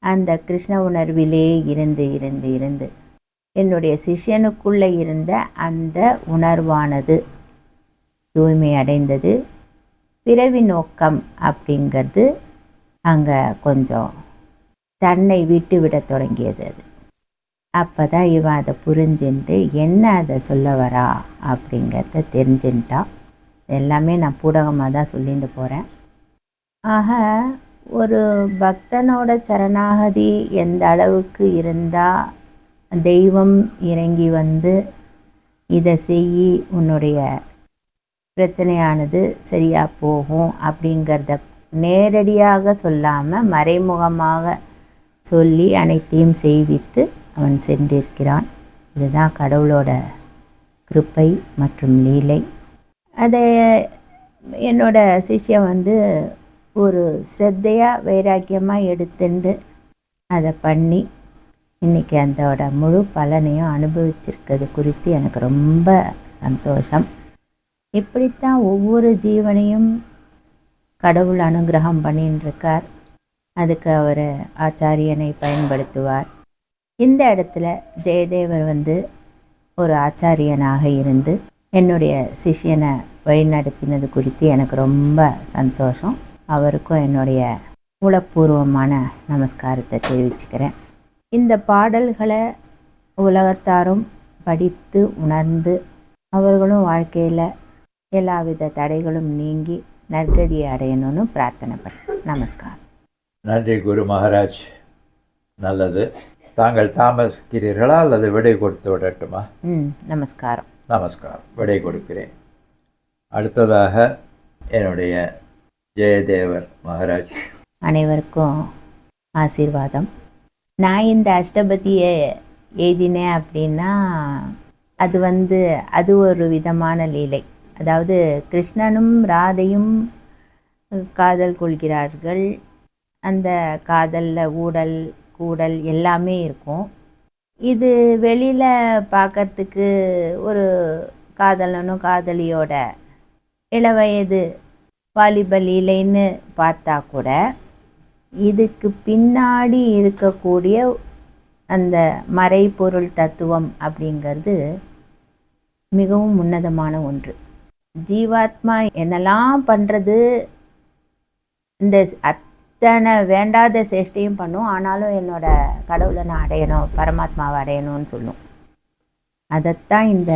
அந்த கிருஷ்ண உணர்விலே இருந்து இருந்து இருந்து என்னுடைய சிஷ்யனுக்குள்ளே இருந்த அந்த உணர்வானது தூய்மை அடைந்தது. பிறவி நோக்கம் அப்படிங்கிறது அங்கே கொஞ்சம் தன்னை விட்டு விட தொடங்கியது. அது அப்போ தான் இவன் அதை புரிஞ்சுட்டு என்ன அதை சொல்ல வரா அப்படிங்கிறத தெரிஞ்சுட்டான். எல்லாமே நான் பூடகமாக தான் சொல்லிட்டு போகிறேன். ஆக ஒரு பக்தனோட சரணாகதி எந்த அளவுக்கு இருந்தால் தெய்வம் இறங்கி வந்து இதை செய்யி உன்னுடைய பிரச்சனையானது சரியாக போகும் அப்படிங்கிறத நேரடியாக சொல்லாமல் மறைமுகமாக சொல்லி அனைத்தையும் செய்வித்து அவன் சென்றிருக்கிறான். இதுதான் கடவுளோட கிருப்பை மற்றும் லீலை. அதை என்னோட சிஷ்யன் வந்து ஒரு ஸ்ரத்தையாக வைராக்கியமாக எடுத்துண்டு அதை பண்ணி இன்றைக்கி அதோட முழு பலனையும் அனுபவிச்சிருக்கிறது குறித்து எனக்கு ரொம்ப சந்தோஷம். இப்படித்தான் ஒவ்வொரு ஜீவனையும் கடவுள் அனுகிரகம் பண்ணின்னு இருக்கார். அதுக்கு அவர் ஆச்சாரியனை பயன்படுத்துவார். இந்த இடத்துல ஜெயதேவர் வந்து ஒரு ஆச்சாரியனாக இருந்து என்னுடைய சிஷ்யனை வழிநடத்தினது குறித்து எனக்கு ரொம்ப சந்தோஷம். அவருக்கும் என்னுடைய மூலப்பூர்வமான நமஸ்காரத்தை தெரிவிச்சுக்கிறேன். இந்த பாடல்களை உலகத்தாரும் படித்து உணர்ந்து அவர்களும் வாழ்க்கையில் எல்லாவித தடைகளும் நீங்கி நற்கதியை அடையணும்னு பிரார்த்தனை பண்ணேன். நமஸ்காரம். நன்றி குரு மகாராஜ். நல்லது. தாங்கள் தாமசிக்கிறீர்களா அல்லது விடை கொடுத்து விடட்டுமா? நமஸ்காரம். நமஸ்காரம். விடை கொடுக்கிறேன். அடுத்ததாக என்னுடைய ஜெயதேவர் மகாராஜ். அனைவருக்கும் ஆசீர்வாதம். நான் இந்த அஷ்டபதியை எழுதினேன் அப்படின்னா அது ஒரு விதமான லீலை. அதாவது கிருஷ்ணனும் ராதையும் காதல் கொள்கிறார்கள். அந்த காதலில் ஊடல் கூடல் எல்லாமே இருக்கும். இது வெளியில் பார்க்கறதுக்கு ஒரு காதலனும் காதலியோட இளவயது வாலிப லீலைன்னு பார்த்தா கூட இதுக்கு பின்னாடி இருக்கக்கூடிய அந்த மறைபொருள் தத்துவம் அப்படிங்கிறது மிகவும் உன்னதமான ஒன்று. ஜீவாத்மா என்னெல்லாம் பண்ணுறது, இந்த அத்தனை வேண்டாத சேஷ்டையும் பண்ணும். ஆனாலும் என்னோட கடவுளை நான் அடையணும், பரமாத்மாவை அடையணும்னு சொல்லும். அதைத்தான் இந்த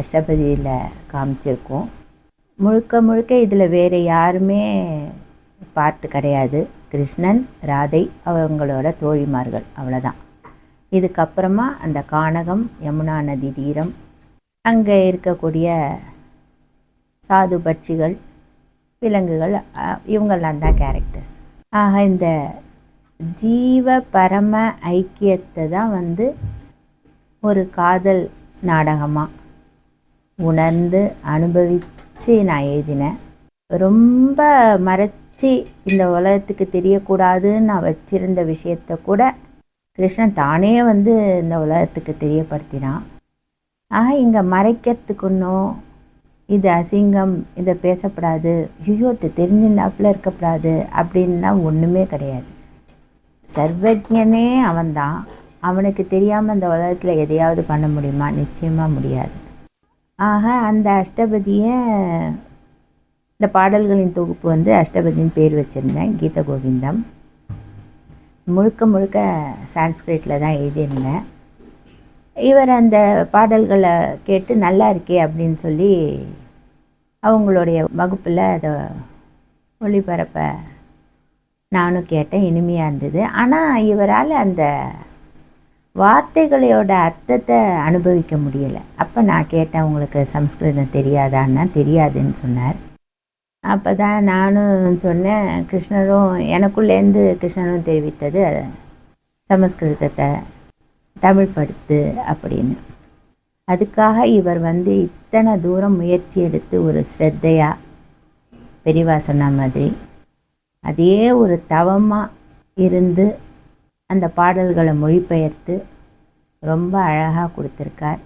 அஷ்டபதியில் காமிச்சிருக்கோம். முழுக்க முழுக்க இதில் வேறு யாருமே பாட்டு கிடையாது. கிருஷ்ணன், ராதை, அவங்களோட தோழிமார்கள், அவ்வளோதான். இதுக்கப்புறமா அந்த கானகம், யமுனா நதி தீரம், அங்கே இருக்கக்கூடிய சாது பட்சிகள், விலங்குகள், இவங்கெல்லாம் தான் கேரக்டர்ஸ். ஆக இந்த ஜீவ பரம ஐக்கியத்தை தான் வந்து ஒரு காதல் நாடகமாக உணர்ந்து அனுபவித்து நான் எழுதினேன். ரொம்ப மறைச்சி இந்த உலகத்துக்கு தெரியக்கூடாதுன்னு நான் வச்சிருந்த விஷயத்தை கூட கிருஷ்ணன் தானே வந்து இந்த உலகத்துக்கு தெரியப்படுத்தினான். ஆக இங்கே மறைக்கிறதுக்குன்னும் இது அசிங்கம், இதை பேசப்படாது, ஐயோ தெரிஞ்சுனாப்புல இருக்கப்படாது அப்படின்னா ஒன்றுமே கிடையாது. சர்வஜனே அவன்தான். அவனுக்கு தெரியாமல் இந்த உலகத்தில் எதையாவது பண்ண முடியுமா? நிச்சயமாக முடியாது. ஆக அந்த அஷ்டபதியை, இந்த பாடல்களின் தொகுப்பு வந்து அஷ்டபதியின் பேர் வச்சுருந்தேன், கீத கோவிந்தம். முழுக்க முழுக்க சான்ஸ்கிரிட்டில் தான் எழுதியிருந்தேன். இவர் அந்த பாடல்களை கேட்டு நல்லா இருக்கே அப்படின்னு சொல்லி அவங்களுடைய வகுப்பில் அதை ஒளிபரப்ப நானும் கேட்டேன். இனிமையாக இருந்தது. ஆனால் இவரால் அந்த வார்த்தைகளோட அர்த்தத்தை அனுபவிக்க முடியலை. அப்போ நான் கேட்டேன், உங்களுக்கு சம்ஸ்கிருதம் தெரியாதான்னா தெரியாதுன்னு சொன்னார். அப்போ தான் நானும் சொன்னேன், கிருஷ்ணரும் எனக்குள்ளேருந்து கிருஷ்ணரும் தெரிவித்தது சமஸ்கிருதத்தை தமிழ் படுத்து அப்படின்னு. அதுக்காக இவர் வந்து இத்தனை தூரம் முயற்சி எடுத்து ஒரு ஸ்ரத்தையாக பெரியவா சொன்ன மாதிரி அதே ஒரு தவமாக இருந்து அந்த பாடல்களை மொழிபெயர்த்து ரொம்ப அழகாக கொடுத்துருக்கார்.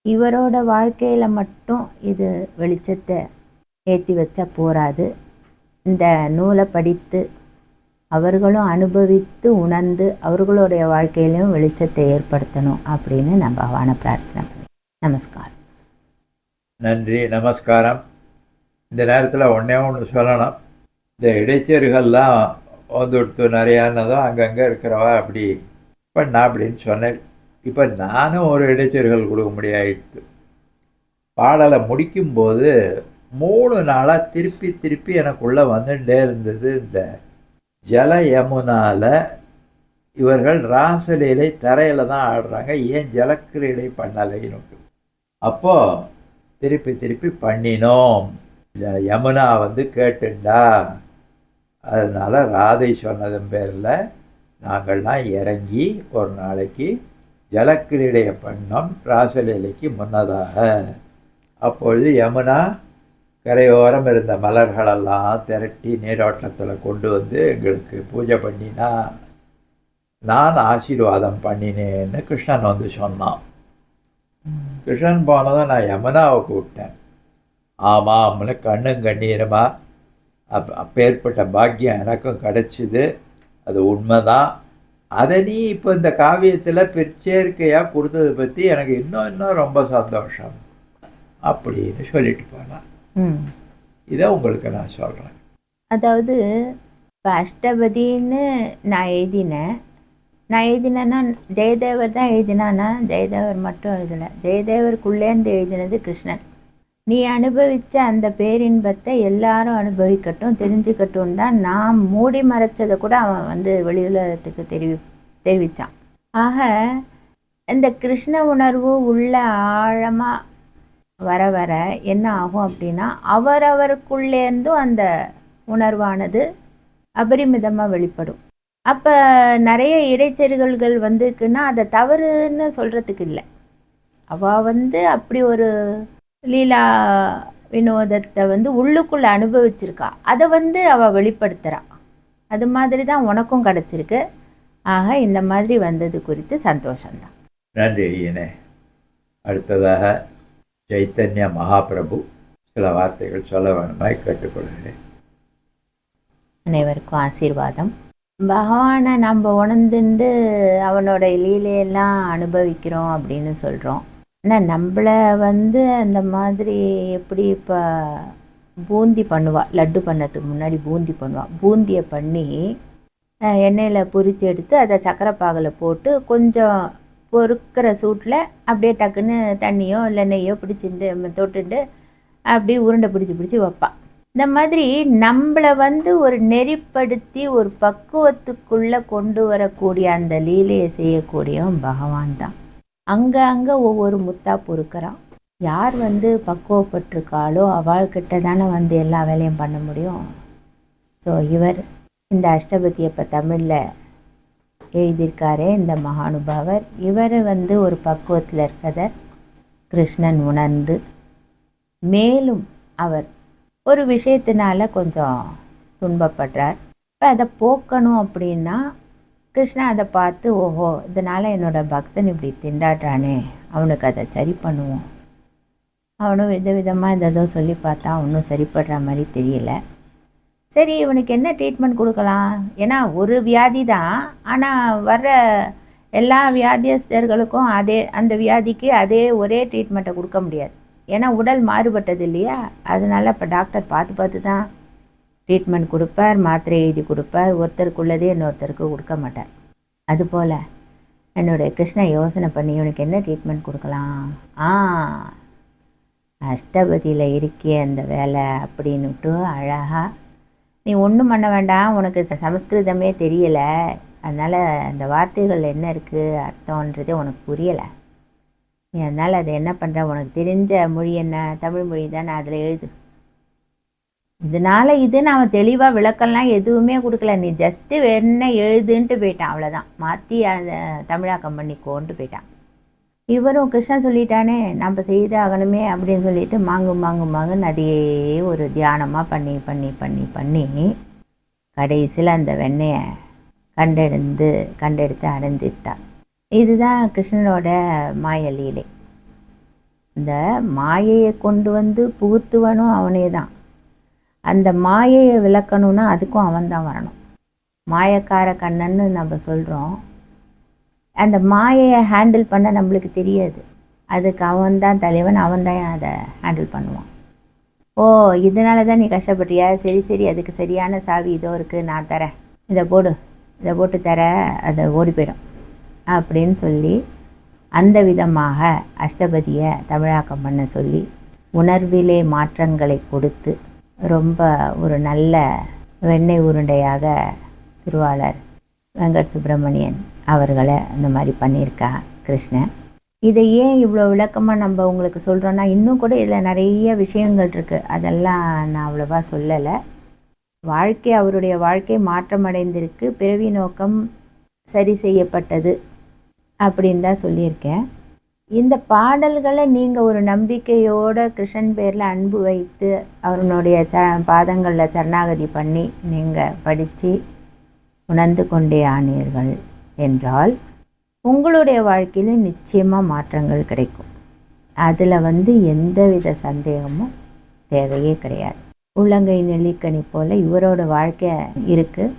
இவரோட வாழ்க்கையில் மட்டும் இது வெளிச்சத்தை ஏற்றி வச்சா போராது. இந்த நூலை படித்து அவர்களும் அனுபவித்து உணர்ந்து அவர்களுடைய வாழ்க்கையிலையும் வெளிச்சத்தை ஏற்படுத்தணும் அப்படின்னு நான் பகவானை பிரார்த்தனை பண்ணேன். நமஸ்காரம். நன்றி, நமஸ்காரம். இந்த நேரத்தில் ஒன்றே ஒன்று சொல்லணும். இந்த இடைச்செருகள்லாம் வந்துடுத்து நிறையானதும் அங்கங்கே இருக்கிறவா அப்படி பண்ணா அப்படின்னு சொன்னேன். இப்போ நானும் ஒரு இடைச்செருகல் கொடுக்க முடியாயிடுது. பாடலை முடிக்கும்போது 3 நாளாக திருப்பி திருப்பி எனக்குள்ளே வந்துட்டே இருந்தது. இந்த ஜல யமுனால இவர்கள் ராசலீலை தரையில் தான் ஆடுறாங்க, ஏன் ஜலக்கிரீடை பண்ணலைன்னு. அப்போது திருப்பி திருப்பி பண்ணினோம். யமுனா கேட்டுண்டா, அதனால் ராதை சொன்னதன் பேரில் நாங்கள்லாம் இறங்கி ஒரு நாளைக்கு ஜலக்கிரீடையை பண்ணோம் ராசலீலைக்கு முன்னதாக. அப்பொழுது யமுனா கரையோரம் இருந்த மலர்களெல்லாம் திரட்டி நீரோட்டத்தில் கொண்டு வந்து எங்களுக்கு பூஜை பண்ணினா, நான் ஆசீர்வாதம் பண்ணினேன்னு கிருஷ்ணன் சொன்னான். கிருஷ்ணன் போனதும் நான் யமுனாவை கூப்பிட்டேன். ஆமாம்னு கண்ணும் கண்ணீருமா அப்பேற்பட்ட பாக்கியம் எனக்கும் கிடச்சிது, அது உண்மைதான். அதை நீ இப்போ இந்த காவியத்தில் பிற்சேர்க்கையாக கொடுத்ததை பற்றி எனக்கு இன்னும் ரொம்ப சந்தோஷம் அப்படின்னு சொல்லிட்டு போனான். இதை உங்களுக்கு நான் சொல்கிறேன். அதாவது இப்போ அஷ்டபதின்னு நான் எழுதினேன்னா ஜெயதேவர் தான் எழுதினான்னா ஜெயதேவர் மட்டும் எழுதலை, ஜெயதேவருக்குள்ளேருந்து எழுதினது கிருஷ்ணன். நீ அனுபவித்த அந்த பேரின்பத்தை எல்லாரும் அனுபவிக்கட்டும், தெரிஞ்சுக்கட்டும் தான் நான் மூடி மறைச்சதை கூட அவன் வெளியுலகத்துக்கு தெரிவித்தான். ஆக இந்த கிருஷ்ண உணர்வு உள்ள ஆழமாக வர வர என்ன ஆகும் அப்படின்னா அவரவருக்குள்ளேருந்தும் அந்த உணர்வானது அபரிமிதமாக வெளிப்படும். அப்போ நிறைய இடைச்செருகல்கள் வந்திருக்குன்னா அதை தவறுன்னு சொல்கிறதுக்கு இல்லை. அவள் அப்படி ஒரு லீலா வினோதத்தை உள்ளுக்குள்ளே அனுபவிச்சிருக்கா, அதை அவள் வெளிப்படுத்துகிறா. அது மாதிரி தான் உனக்கும் கிடச்சிருக்கு. ஆக இந்த மாதிரி வந்தது குறித்து சந்தோஷம்தான். நன்றி ஐயனே. அடுத்ததாக சைத்தன்ய மகாபிரபு சில வார்த்தைகள் சொல்ல வேணுமாய் கேட்டுக்கொள்கிறேன். அனைவருக்கும் ஆசீர்வாதம். பகவானை நம்ம உணர்ந்துண்டு அவனோட லீலையெல்லாம் அனுபவிக்கிறோம் அப்படின்னு சொல்கிறோம். ஆனால் நம்மளை அந்த மாதிரி எப்படி இப்போ பூந்தி பண்ணுவாள், லட்டு பண்ணதுக்கு முன்னாடி பூந்தி பண்ணுவாள். பூந்தியை பண்ணி எண்ணெயில் பொரித்து எடுத்து அதை சக்கரை பாகில் போட்டு கொஞ்சம் பொறுக்கிற சூட்டில் அப்படியே டக்குன்னு தண்ணியோ இல்லை நெய்யோ பிடிச்சிட்டு தொட்டுட்டு அப்படியே உருண்டை பிடிச்சி வைப்பாள். இந்த மாதிரி நம்மளை ஒரு நெறிப்படுத்தி ஒரு பக்குவத்துக்குள்ளே கொண்டு வரக்கூடிய அந்த லீலையை செய்யக்கூடியவன் பகவான் தான். அங்கே ஒவ்வொரு முத்தா பொறுக்கிறான். யார் பக்குவப்பட்டிருக்காளோ அவள்கிட்ட தானே எல்லா வேலையும் பண்ண முடியும். ஸோ இவர் இந்த அஷ்டபதி இப்போ தமிழில் எழுதியிருக்காரே இந்த மகானுபாவர், இவர் ஒரு பக்குவத்தில் இருக்கிறத கிருஷ்ணன் உணர்ந்து மேலும் அவர் ஒரு விஷயத்தினால கொஞ்சம் துன்பப்படுறார். இப்போ அதை போக்கணும் அப்படின்னா கிருஷ்ணன் அதை பார்த்து ஓஹோ இதனால் என்னோடய பக்தன் இப்படி திண்டாடுறானே, அவனுக்கு அதை சரி பண்ணுவோம். அவனும் விதவிதமாக ஏதோ சொல்லி பார்த்தா ஒன்றும் சரிப்படுற மாதிரி தெரியல. சரி இவனுக்கு என்ன ட்ரீட்மெண்ட் கொடுக்கலாம், ஏன்னா ஒரு வியாதி தான், ஆனால் வர்ற எல்லா வியாதியஸ்தர்களுக்கும் அந்த வியாதிக்கு ஒரே ட்ரீட்மெண்ட்டை கொடுக்க முடியாது. ஏன்னா உடல் மாறுபட்டது இல்லையா. அதனால் இப்போ டாக்டர் பார்த்து தான் ட்ரீட்மெண்ட் கொடுப்பார், மாத்திரை எழுதி கொடுப்பார். ஒருத்தருக்குள்ளதே இன்னொருத்தருக்கு கொடுக்க மாட்டார். அதுபோல் என்னுடைய கிருஷ்ணன் யோசனை பண்ணி இவனுக்கு என்ன ட்ரீட்மெண்ட் கொடுக்கலாம், அஷ்டபதியில் இருக்கே அந்த வேலை அப்படின்னுட்டு அழகாக நீ ஒன்றும் பண்ண வேண்டாம், உனக்கு சமஸ்கிருதமே தெரியலை, அதனால் அந்த வார்த்தைகள் என்ன இருக்குது அர்த்தம்ன்றதே உனக்கு புரியலை, நீ அதனால் அதை என்ன பண்ணுற, உனக்கு தெரிஞ்ச மொழி என்ன, தமிழ் மொழி தான், அதில் எழுது. இதனால் இதுன்னு அவன் தெளிவாக விளக்கம்லாம் எதுவுமே கொடுக்கல, நீ ஜஸ்ட்டு என்ன எழுதுன்ட்டு போயிட்டான், அவ்வளோதான். மாற்றி அதை தமிழாக்கம் பண்ணிக்கோன்ட்டு போயிட்டான். இவரும் கிருஷ்ணன் சொல்லிட்டானே நம்ம செய்தாகணுமே அப்படின்னு சொல்லிட்டு மாங்குன்னு அதையே ஒரு தியானமாக பண்ணி பண்ணி பண்ணி பண்ணி கடைசியில் அந்த வெண்ணெயை கண்டெடுத்து அடைஞ்சிட்டான். இதுதான் கிருஷ்ணனோட மாய லீலை. இந்த மாயையை கொண்டு வந்து புகுத்துவனும் அவனே தான். அந்த மாயையை விளக்கணும்னா அதுக்கும் அவன் தான் வரணும். மாயக்கார கண்ணன்னு நம்ம சொல்கிறோம். அந்த மாயையை ஹேண்டில் பண்ண நம்மளுக்கு தெரியாது. அதுக்கு அவன் தான் தலைவன், அவன் தான் அதை ஹேண்டில் பண்ணுவான். ஓ, இதனால தான் நீ கஷ்டப்பட்டியா? சரி சரி, அதுக்கு சரியான சாவி இதோ இருக்குது, நான் தரேன், இதை போட்டு தர, அதை ஓடி போயிடும் அப்படின்னு சொல்லி அந்த விதமாக அஷ்டபதியை தமிழாக்கம் பண்ண சொல்லி உணர்விலே மாற்றங்களை கொடுத்து ரொம்ப ஒரு நல்ல வெண்ணெய் உருண்டையாக திருவாளர் வெங்கட் சுப்பிரமணியன் அவர்களை அந்த மாதிரி பண்ணியிருக்கா கிருஷ்ணன். இதை ஏன் இவ்வளோ விளக்கமாக நம்ம உங்களுக்கு சொல்கிறோன்னா, இன்னும் கூட இதில் நிறைய விஷயங்கள் இருக்குது. அதெல்லாம் நான் அவ்வளோவா சொல்லலை. அவருடைய வாழ்க்கை மாற்றமடைந்திருக்கு, பிறவி நோக்கம் சரி செய்யப்பட்டது அப்படின்னு தான் சொல்லியிருக்கேன். இந்த பாடல்களை நீங்கள் ஒரு நம்பிக்கையோடு கிருஷ்ணன் பேரில் அன்பு வைத்து அவருடைய பாதங்களில் சரணாகதி பண்ணி நீங்கள் படித்து உணர்ந்து கொண்டே ஆனீர்கள் என்றால் உங்களுடைய வாழ்க்கையில் நிச்சயமாக மாற்றங்கள் கிடைக்கும். அதில் எந்தவித சந்தேகமும் தேவையே கிடையாது. உள்ளங்கை நெல்லிக்கனி போல் இவரோட வாழ்க்கை இருக்குது.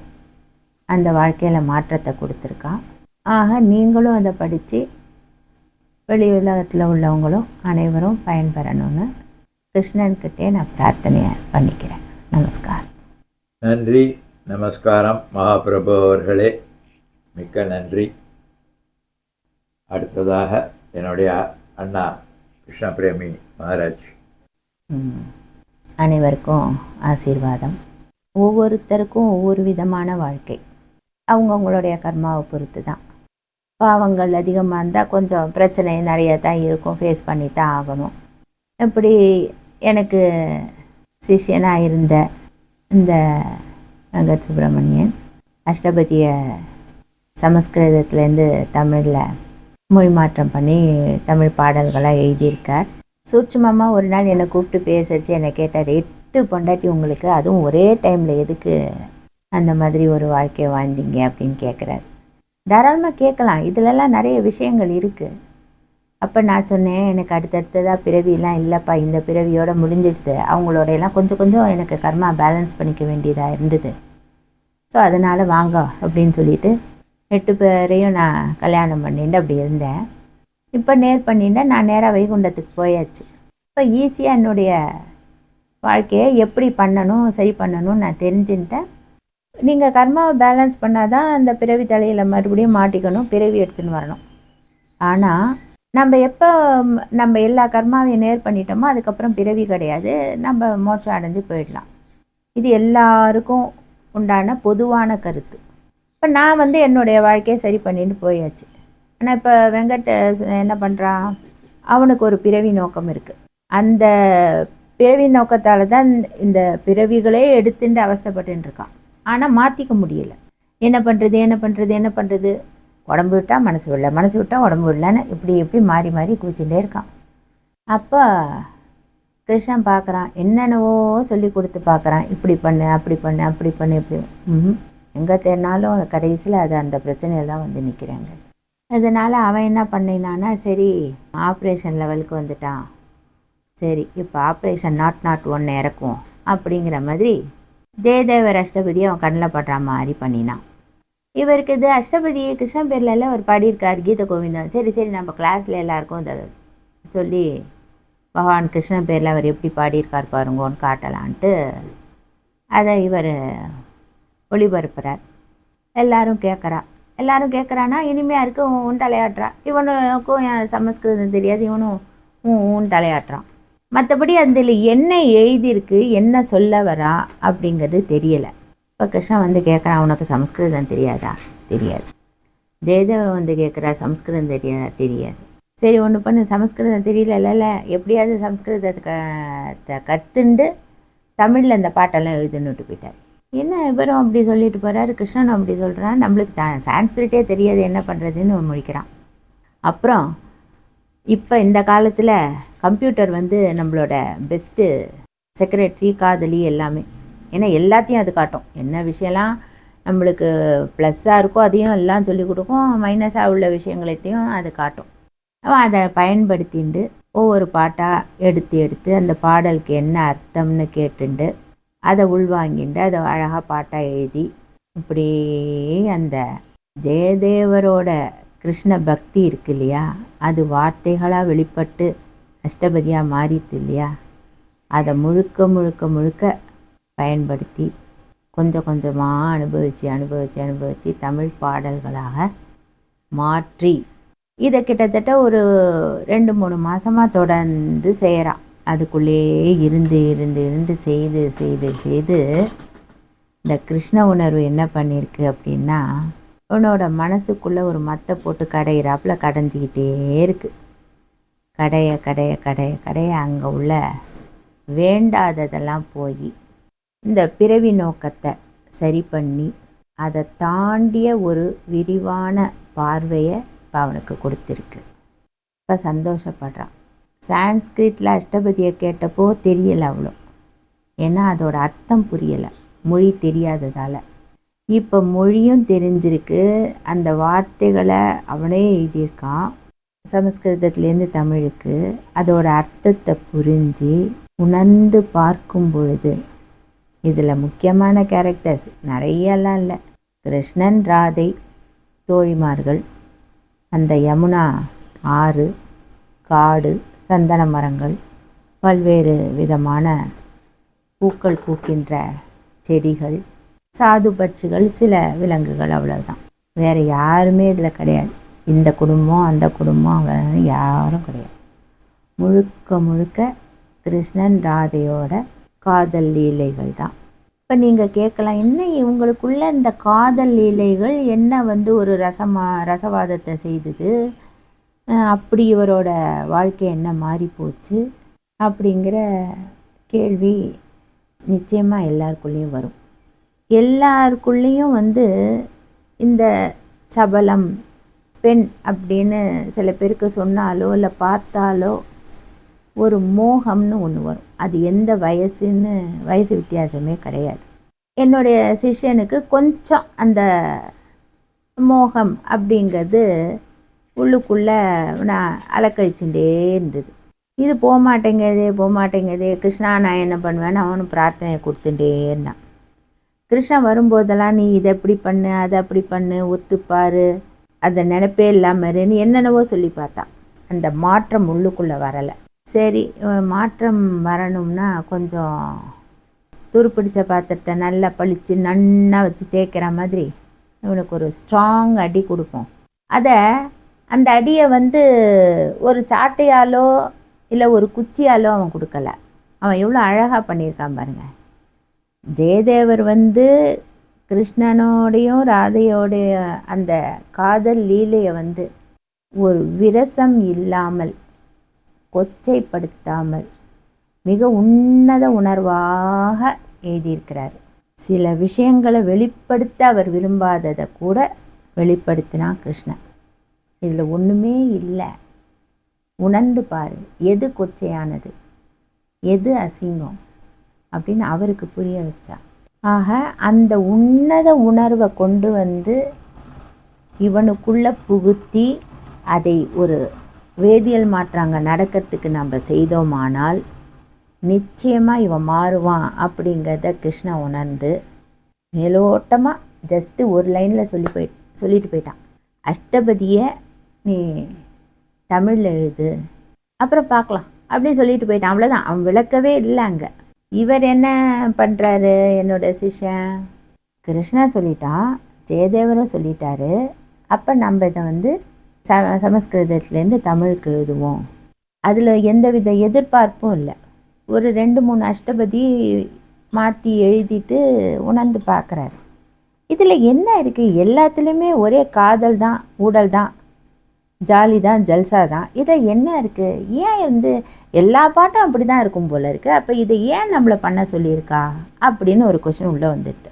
அந்த வாழ்க்கையில் மாற்றத்தை கொடுத்துருக்கான். ஆக நீங்களும் அதை படித்து வெளி உலகத்தில் உள்ளவங்களும் அனைவரும் பயன்பெறணும்னு கிருஷ்ணன்கிட்டே நான் பிரார்த்தனையை பண்ணிக்கிறேன். நமஸ்காரம். நன்றி, நமஸ்காரம் மகாபிரபு அவர்களே, மிக்க நன்றி. அடுத்ததாக என்னுடைய அண்ணா கிருஷ்ண பிரேமி மகாராஜ். அனைவருக்கும் ஆசீர்வாதம். ஒவ்வொருத்தருக்கும் ஒவ்வொரு விதமான வாழ்க்கை, அவங்கவுங்களுடைய கர்மாவை பொறுத்து தான். பாவங்கள் அதிகமாக இருந்தால் கொஞ்சம் பிரச்சனை நிறைய தான் இருக்கும், ஃபேஸ் பண்ணி தான் ஆகணும். இப்படி எனக்கு சிஷ்யனாக இருந்த இந்த வெங்கட் சுப்பிரமணியன் அஷ்டபதியை சமஸ்கிருதத்துலேருந்து தமிழில் மொழி மாற்றம் பண்ணி தமிழ் பாடல்களாக எழுதியிருக்கார். சூட்சமமாக ஒரு நாள் என்னை கூப்பிட்டு பேசிச்சு. என்னை கேட்டார், 8 பொண்டாட்டி உங்களுக்கு, அதுவும் ஒரே டைமில் எதுக்கு அந்த மாதிரி ஒரு வாழ்க்கையை வாழ்ந்தீங்க அப்படின்னு கேட்குறாரு. தாராளமாக கேட்கலாம், இதிலெல்லாம் நிறைய விஷயங்கள் இருக்குது. அப்போ நான் சொன்னேன், எனக்கு அடுத்தடுத்ததாக பிறவிலாம் இல்லைப்பா, இந்த பிறவியோடு முடிஞ்சிடுது. அவங்களோடையெல்லாம் கொஞ்சம் கொஞ்சம் எனக்கு கர்மா பேலன்ஸ் பண்ணிக்க வேண்டியதாக இருந்தது. ஸோ அதனால் வாங்க அப்படின்னு சொல்லிவிட்டு 8 பேரையும் நான் கல்யாணம் பண்ணிட்டு அப்படி இருந்தேன். இப்போ பண்ணிட்டேன், நான் நேராக வைகுண்டத்துக்கு போயாச்சு. இப்போ ஈஸியாக என்னுடைய வாழ்க்கையை எப்படி பண்ணணும், சரி பண்ணணும்னு நான் தெரிஞ்சுட்டேன். நீங்கள் கர்மாவை பேலன்ஸ் பண்ணால் தான் அந்த பிறவி தலையில் மறுபடியும் மாட்டிக்கணும், பிறவி எடுத்துன்னு வரணும். ஆனால் நம்ம எல்லா கர்மாவையும் பண்ணிட்டோமோ அதுக்கப்புறம் பிறவி கிடையாது, நம்ம மோட்சம் அடைஞ்சு போயிடலாம். இது எல்லாருக்கும் உண்டான பொதுவான கருத்து. இப்போ நான் என்னுடைய வாழ்க்கையை சரி பண்ணிட்டு போயாச்சு. ஆனால் இப்போ வெங்கட் என்ன பண்ணுறான், அவனுக்கு ஒரு பிறவி நோக்கம் இருக்குது. அந்த பிறவி நோக்கத்தால் தான் இந்த பிறவிகளே எடுத்துட்டு அவஸ்தைப்பட்டு இருக்கான். ஆனால் மாற்றிக்க முடியலை. என்ன பண்ணுறது, உடம்பு விட்டால் மனசு விடல, மனசு விட்டால் உடம்பு விடலன்னு இப்படி மாறி மாறி குவிச்சுட்டே இருக்கான். அப்போ கிருஷ்ணன் பார்க்குறான், என்னென்னவோ சொல்லி கொடுத்து பார்க்குறான், இப்படி பண்ணு அப்படி இப்படி எங்கே தேடினாலும் கடைசியில் அது அந்த பிரச்சனையெல்லாம் நிற்கிறாங்க. அதனால் அவன் என்ன பண்ணினான்னா, சரி ஆப்ரேஷன் லெவலுக்கு வந்துட்டான், சரி இப்போ ஆப்ரேஷன் நாட் ஒன்று இறக்குவோம் அப்படிங்கிற மாதிரி ஜெயதேவர் அஷ்டபதி அவன் கண்ணில் படுற மாதிரி பண்ணினான். இவருக்கு இது அஷ்டபதி கிருஷ்ணன் பேரில் அவர் பாடியிருக்கார் கீத கோவிந்தம். சரி நம்ம கிளாஸில் எல்லாருக்கும் இதை சொல்லி பகவான் கிருஷ்ணன் பேரில் அவர் எப்படி பாடியிருக்கார் பாருங்கன்னு காட்டலான்ட்டு அதை இவர் ஒளிபரப்புகிறார். எல்லாரும் கேட்குறான்னா இனிமையாக இருக்கு, உன் தலையாட்டுறா. இவனுக்கும் சமஸ்கிருதம் தெரியாது, இவனும் உன் தலையாட்டுறான். மற்றபடி அதில் என்ன எழுதியிருக்கு, என்ன சொல்ல வரா அப்படிங்கிறது தெரியலை. இப்போ கிருஷ்ணன் கேட்குறான், உனக்கு சமஸ்கிருதம் தெரியாதா? தெரியாது. ஜெயதேவன் கேட்குறா, சமஸ்கிருதம் தெரியாதா? தெரியாது. சரி ஒன்று பண்ணு, சமஸ்கிருதம் தெரியல, எப்படியாவது சமஸ்கிருதத்தை கற்றுண்டு தமிழில் இந்த பாட்டெல்லாம் எழுதுன்னுட்டு போயிட்டார். என்ன இவரும் அப்படி சொல்லிட்டு போகிறாரு, கிருஷ்ணனும் அப்படி சொல்கிறான், நம்மளுக்கு சான்ஸ்கிரிட்டே தெரியாது என்ன பண்ணுறதுன்னு முடிக்கிறான். அப்புறம் இப்போ இந்த காலத்தில் கம்ப்யூட்டர் நம்மளோட பெஸ்ட்டு செக்ரட்டரி, காதலி எல்லாமே. ஏன்னா எல்லாத்தையும் அது காட்டும், என்ன விஷயம்லாம் நம்மளுக்கு ப்ளஸ்ஸாக இருக்கோ அதையும் எல்லாம் சொல்லிக் கொடுக்கும், மைனஸாக உள்ள விஷயங்களையும் அது காட்டும். அவன் அதை பயன்படுத்திண்டு ஒவ்வொரு பாட்டாக எடுத்து எடுத்து அந்த பாடலுக்கு என்ன அர்த்தம்னு கேட்டுண்டு அதை உள்வாங்கிண்டு அதை அழகாக பாட்டாக எழுதி இப்படி அந்த ஜெயதேவரோட கிருஷ்ண பக்தி இருக்கு இல்லையா, அது வார்த்தைகளாக வெளிப்பட்டு அஷ்டபதியாக மாறித்து இல்லையா, அதை முழுக்க முழுக்க முழுக்க பயன்படுத்தி கொஞ்சம் கொஞ்சமாக அனுபவித்து தமிழ் பாடல்களாக மாற்றி இதை கிட்டத்தட்ட ஒரு 2-3 மாதமாக தொடர்ந்து செய்கிறான். அதுக்குள்ளேயே இருந்து செய்து இந்த கிருஷ்ண உணர்வு என்ன பண்ணியிருக்கு அப்படின்னா, உன்னோட மனசுக்குள்ளே ஒரு மத்தை போட்டு கடையிறாப்புல கடைஞ்சிக்கிட்டே இருக்குது. கடைய அங்கே உள்ள வேண்டாததெல்லாம் போய் இந்த பிறவி நோக்கத்தை சரி பண்ணி அதை தாண்டிய ஒரு விரிவான பார்வையை இப்போ அவனுக்கு கொடுத்துருக்கு. இப்போ சந்தோஷப்படுறான். சான்ஸ்கிரிட்டில் அஷ்டபதியை கேட்டப்போ தெரியலை அவ்வளோ, ஏன்னா அதோட அர்த்தம் புரியலை, மொழி தெரியாததால். இப்போ மொழியும் தெரிஞ்சிருக்கு, அந்த வார்த்தைகளை அவனே எழுதியிருக்கான் சமஸ்கிருதத்துலேருந்து தமிழுக்கு. அதோட அர்த்தத்தை புரிஞ்சு உணர்ந்து பார்க்கும் பொழுது இதில் முக்கியமான கேரக்டர்ஸ் நிறையெல்லாம் இல்லை. கிருஷ்ணன், ராதை, தோழிமார்கள், அந்த யமுனா ஆறு, காடு, சந்தன மரங்கள், பல்வேறு விதமான பூக்கள் பூக்கின்ற செடிகள், சாது பட்சிகள், சில விலங்குகள், அவ்வளோதான். வேறு யாருமே இதில் கிடையாது. இந்த குடும்பம் அந்த குடும்பம் யாரும் கிடையாது. முழுக்க முழுக்க கிருஷ்ணன் ராதையோட காதல் லீலைகள் தான். இப்போ நீங்கள் கேட்கலாம், என்ன இவங்களுக்குள்ள இந்த காதல் லீலைகள் என்ன ஒரு ரசவாதத்தை செய்தது, அப்படி இவரோட வாழ்க்கை என்ன மாறி போச்சு அப்படிங்கிற கேள்வி நிச்சயமாக எல்லாருக்குள்ளேயும் வரும். எல்லாருக்குள்ளேயும் இந்த சபலம் பெண் அப்படின்னு சில பேருக்கு சொன்னாலோ இல்லை பார்த்தாலோ ஒரு மோகம்னு ஒன்று வரும். அது எந்த வயசு வித்தியாசமே கிடையாது. என்னுடைய சிஷ்யனுக்கு கொஞ்சம் அந்த மோகம் அப்படிங்கிறது உள்ளுக்குள்ளே நான் அலக்கழிச்சுட்டே இருந்தது. இது போகமாட்டேங்குதே கிருஷ்ணா, நான் என்ன பண்ணுவேன்னு அவனும் பிரார்த்தனையை கொடுத்துட்டே இருந்தான். கிருஷ்ணன் வரும்போதெல்லாம் நீ இதை எப்படி பண்ணு, அதை அப்படி பண்ணு, ஒத்துப்பாரு, அதை நினைப்பே இல்லாமருன்னு என்னென்னவோ சொல்லி பார்த்தான். அந்த மாற்றம் உள்ளுக்குள்ளே வரலை. சரி, மாற்றம் வரணும்னா கொஞ்சம் துருப்பிடிச்ச பாத்திரத்தை நல்லா பளிச்சு நன்னா வச்சு தேய்க்கிற மாதிரி இவனுக்கு ஒரு ஸ்ட்ராங் அடி கொடுப்போம். அந்த அடியை ஒரு சாட்டையாலோ இல்லை ஒரு குச்சியாலோ அவன் கொடுக்கல. அவன் எவ்வளோ அழகாக பண்ணியிருக்கான் பாருங்க. ஜெயதேவர் கிருஷ்ணனோடையும் ராதையோடைய அந்த காதல் லீலையை ஒரு விரசம் இல்லாமல், கொச்சைப்படுத்தாமல், மிக உன்னத உணர்வாக எழுதியிருக்கிறார். சில விஷயங்களை வெளிப்படுத்த அவர் விரும்பாததை கூட வெளிப்படுத்தினான் கிருஷ்ணன். இதில் ஒன்றுமே இல்லை, உணர்ந்து பாரு, எது கொச்சையானது, எது அசிங்கம் அப்படின்னு அவருக்கு புரிய வச்சா. ஆக அந்த உன்னத உணர்வை கொண்டு இவனுக்குள்ளே புகுத்தி அதை ஒரு வேதியியல் மாற்றாங்க நடக்கிறதுக்கு நம்ம செய்தோமானால் நிச்சயமாக இவன் மாறுவான் அப்படிங்கிறத கிருஷ்ணன் உணர்ந்து மேலோட்டமாக ஜஸ்ட்டு ஒரு லைனில் சொல்லிட்டு போயிட்டான். அஷ்டபதியை நீ தமிழில் எழுது, அப்புறம் பார்க்கலாம் அப்படின்னு சொல்லிட்டு போயிட்டான். அவ்வளோதான். அவன் விளக்கவே இல்லை. அங்கே இவர் என்ன பண்ணுறாரு, என்னோட சிஷ்யன் கிருஷ்ணன் சொல்லிட்டான், ஜெயதேவரும் சொல்லிட்டாரு, அப்போ நம்ம இதை சமஸ்கிருதத்துலேருந்து தமிழுக்கு எழுதுவோம். அதில் எந்தவித எதிர்பார்ப்பும் இல்லை. ஒரு 2-3 அஷ்டபதி மாற்றி எழுதிட்டு உணர்ந்து பார்க்குறாரு. இதில் என்ன இருக்குது, எல்லாத்துலேயுமே ஒரே காதல் தான், ஊடல் தான், ஜாலி தான், ஜல்சா தான். இதில் என்ன இருக்குது, ஏன் எல்லா பாட்டும் அப்படி தான் இருக்கும் போல் இருக்குது, அப்போ இதை ஏன் நம்மளை பண்ண சொல்லியிருக்கா அப்படின்னு ஒரு கொஷின் உள்ளே வந்துடுது.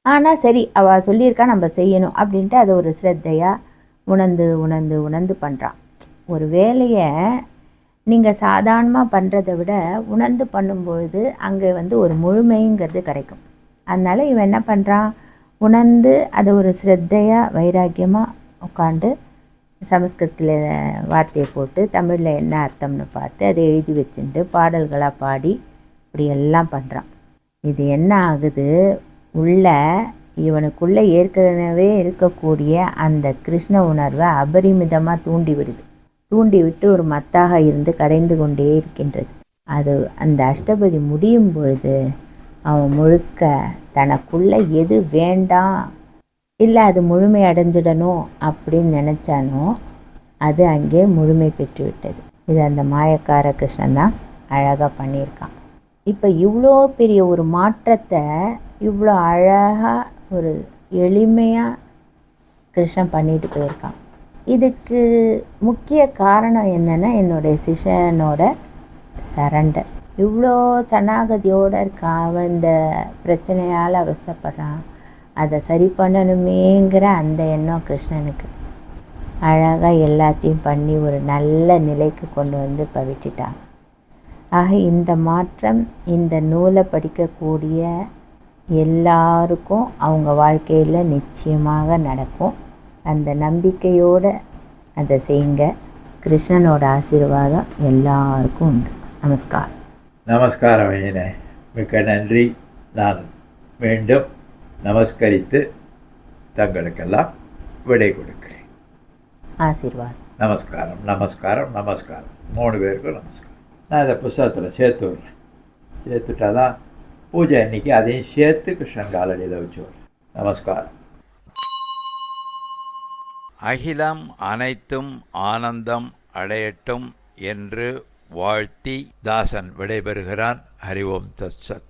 ஆனால் சரி, அவள் சொல்லியிருக்கா, நம்ம செய்யணும் அப்படின்ட்டு அதை ஒரு ஸ்ரத்தையாக உணர்ந்து பண்ணுறான். ஒரு வேலையை நீங்கள் சாதாரணமாக பண்ணுறதை விட உணர்ந்து பண்ணும்பொழுது அங்கே ஒரு முழுமைங்கிறது கிடைக்கும். அதனால் இவன் என்ன பண்ணுறான், உணர்ந்து அதை ஒரு ஸ்ரத்தையாக வைராக்கியமாக உட்காந்து சமஸ்கிருதத்தில் வார்த்தையை போட்டு தமிழில் என்ன அர்த்தம்னு பார்த்து அதை எழுதி வச்சுட்டு பாடல்களாக பாடி இப்படி எல்லாம் பண்ணுறான். இது என்ன ஆகுது, இவனுக்குள்ளே ஏற்கனவே இருக்கக்கூடிய அந்த கிருஷ்ண உணர்வை அபரிமிதமாக தூண்டி விட்டு ஒரு மத்தாக இருந்து கடைந்து கொண்டே இருக்கின்றது. அது அந்த அஷ்டபதி முடியும் பொழுது அவன் முழுக்க தனக்குள்ளே எது வேண்டாம் இல்லை அது முழுமை அடைஞ்சிடணும் அப்படின்னு நினச்சானோ அது அங்கே முழுமை பெற்று விட்டது. இது அந்த மாயக்கார கிருஷ்ணன் தான் அழகாக பண்ணியிருக்கான். இப்போ இவ்வளோ பெரிய ஒரு மாற்றத்தை இவ்வளோ அழகாக ஒரு எளிமையாக கிருஷ்ணன் பண்ணிட்டு போயிருக்கான். இதுக்கு முக்கிய காரணம் என்னென்னா என்னுடைய சிஷ்யனோட சரண்டர். இவ்வளோ சரணாகதியோடு இருக்கான். அவன் இந்த பிரச்சனையால் அவஸ்தைப்படுறான், அதை சரி பண்ணணுமேங்கிற அந்த எண்ணம் கிருஷ்ணனுக்கு. அழகாக எல்லாத்தையும் பண்ணி ஒரு நல்ல நிலைக்கு கொண்டு வந்து இப்போ விட்டுட்டான். ஆக இந்த மாற்றம் இந்த நூலை படிக்கக்கூடிய எல்லாருக்கும் அவங்க வாழ்க்கையில் நிச்சயமாக நடக்கும். அந்த நம்பிக்கையோடு அதை செய்யுங்க. கிருஷ்ணனோட ஆசீர்வாதம் எல்லாருக்கும் உண்டு. நமஸ்காரம். நமஸ்காரம் ஐயனே, மிக்க நன்றி. நான் மீண்டும் நமஸ்கரித்து தங்களுக்கெல்லாம் விடை கொடுக்கிறேன். ஆசீர்வாதம். நமஸ்காரம் நமஸ்காரம் நமஸ்காரம். 3 பேருக்கும் நமஸ்காரம். நான் இதை புஸ்தகத்தில் சேர்த்து விட்றேன். சேர்த்துட்டா தான் பூஜை அன்னைக்கு அதையும் சேர்த்து கிருஷ்ணன் காலடியில் வச்சு விட்றேன். நமஸ்காரம். அகிலம் அனைத்தும் ஆனந்தம் அடையட்டும் என்று வாழ்த்தி தாசன் விடைபெறுகிறான். ஹரி ஓம் தத் சத்.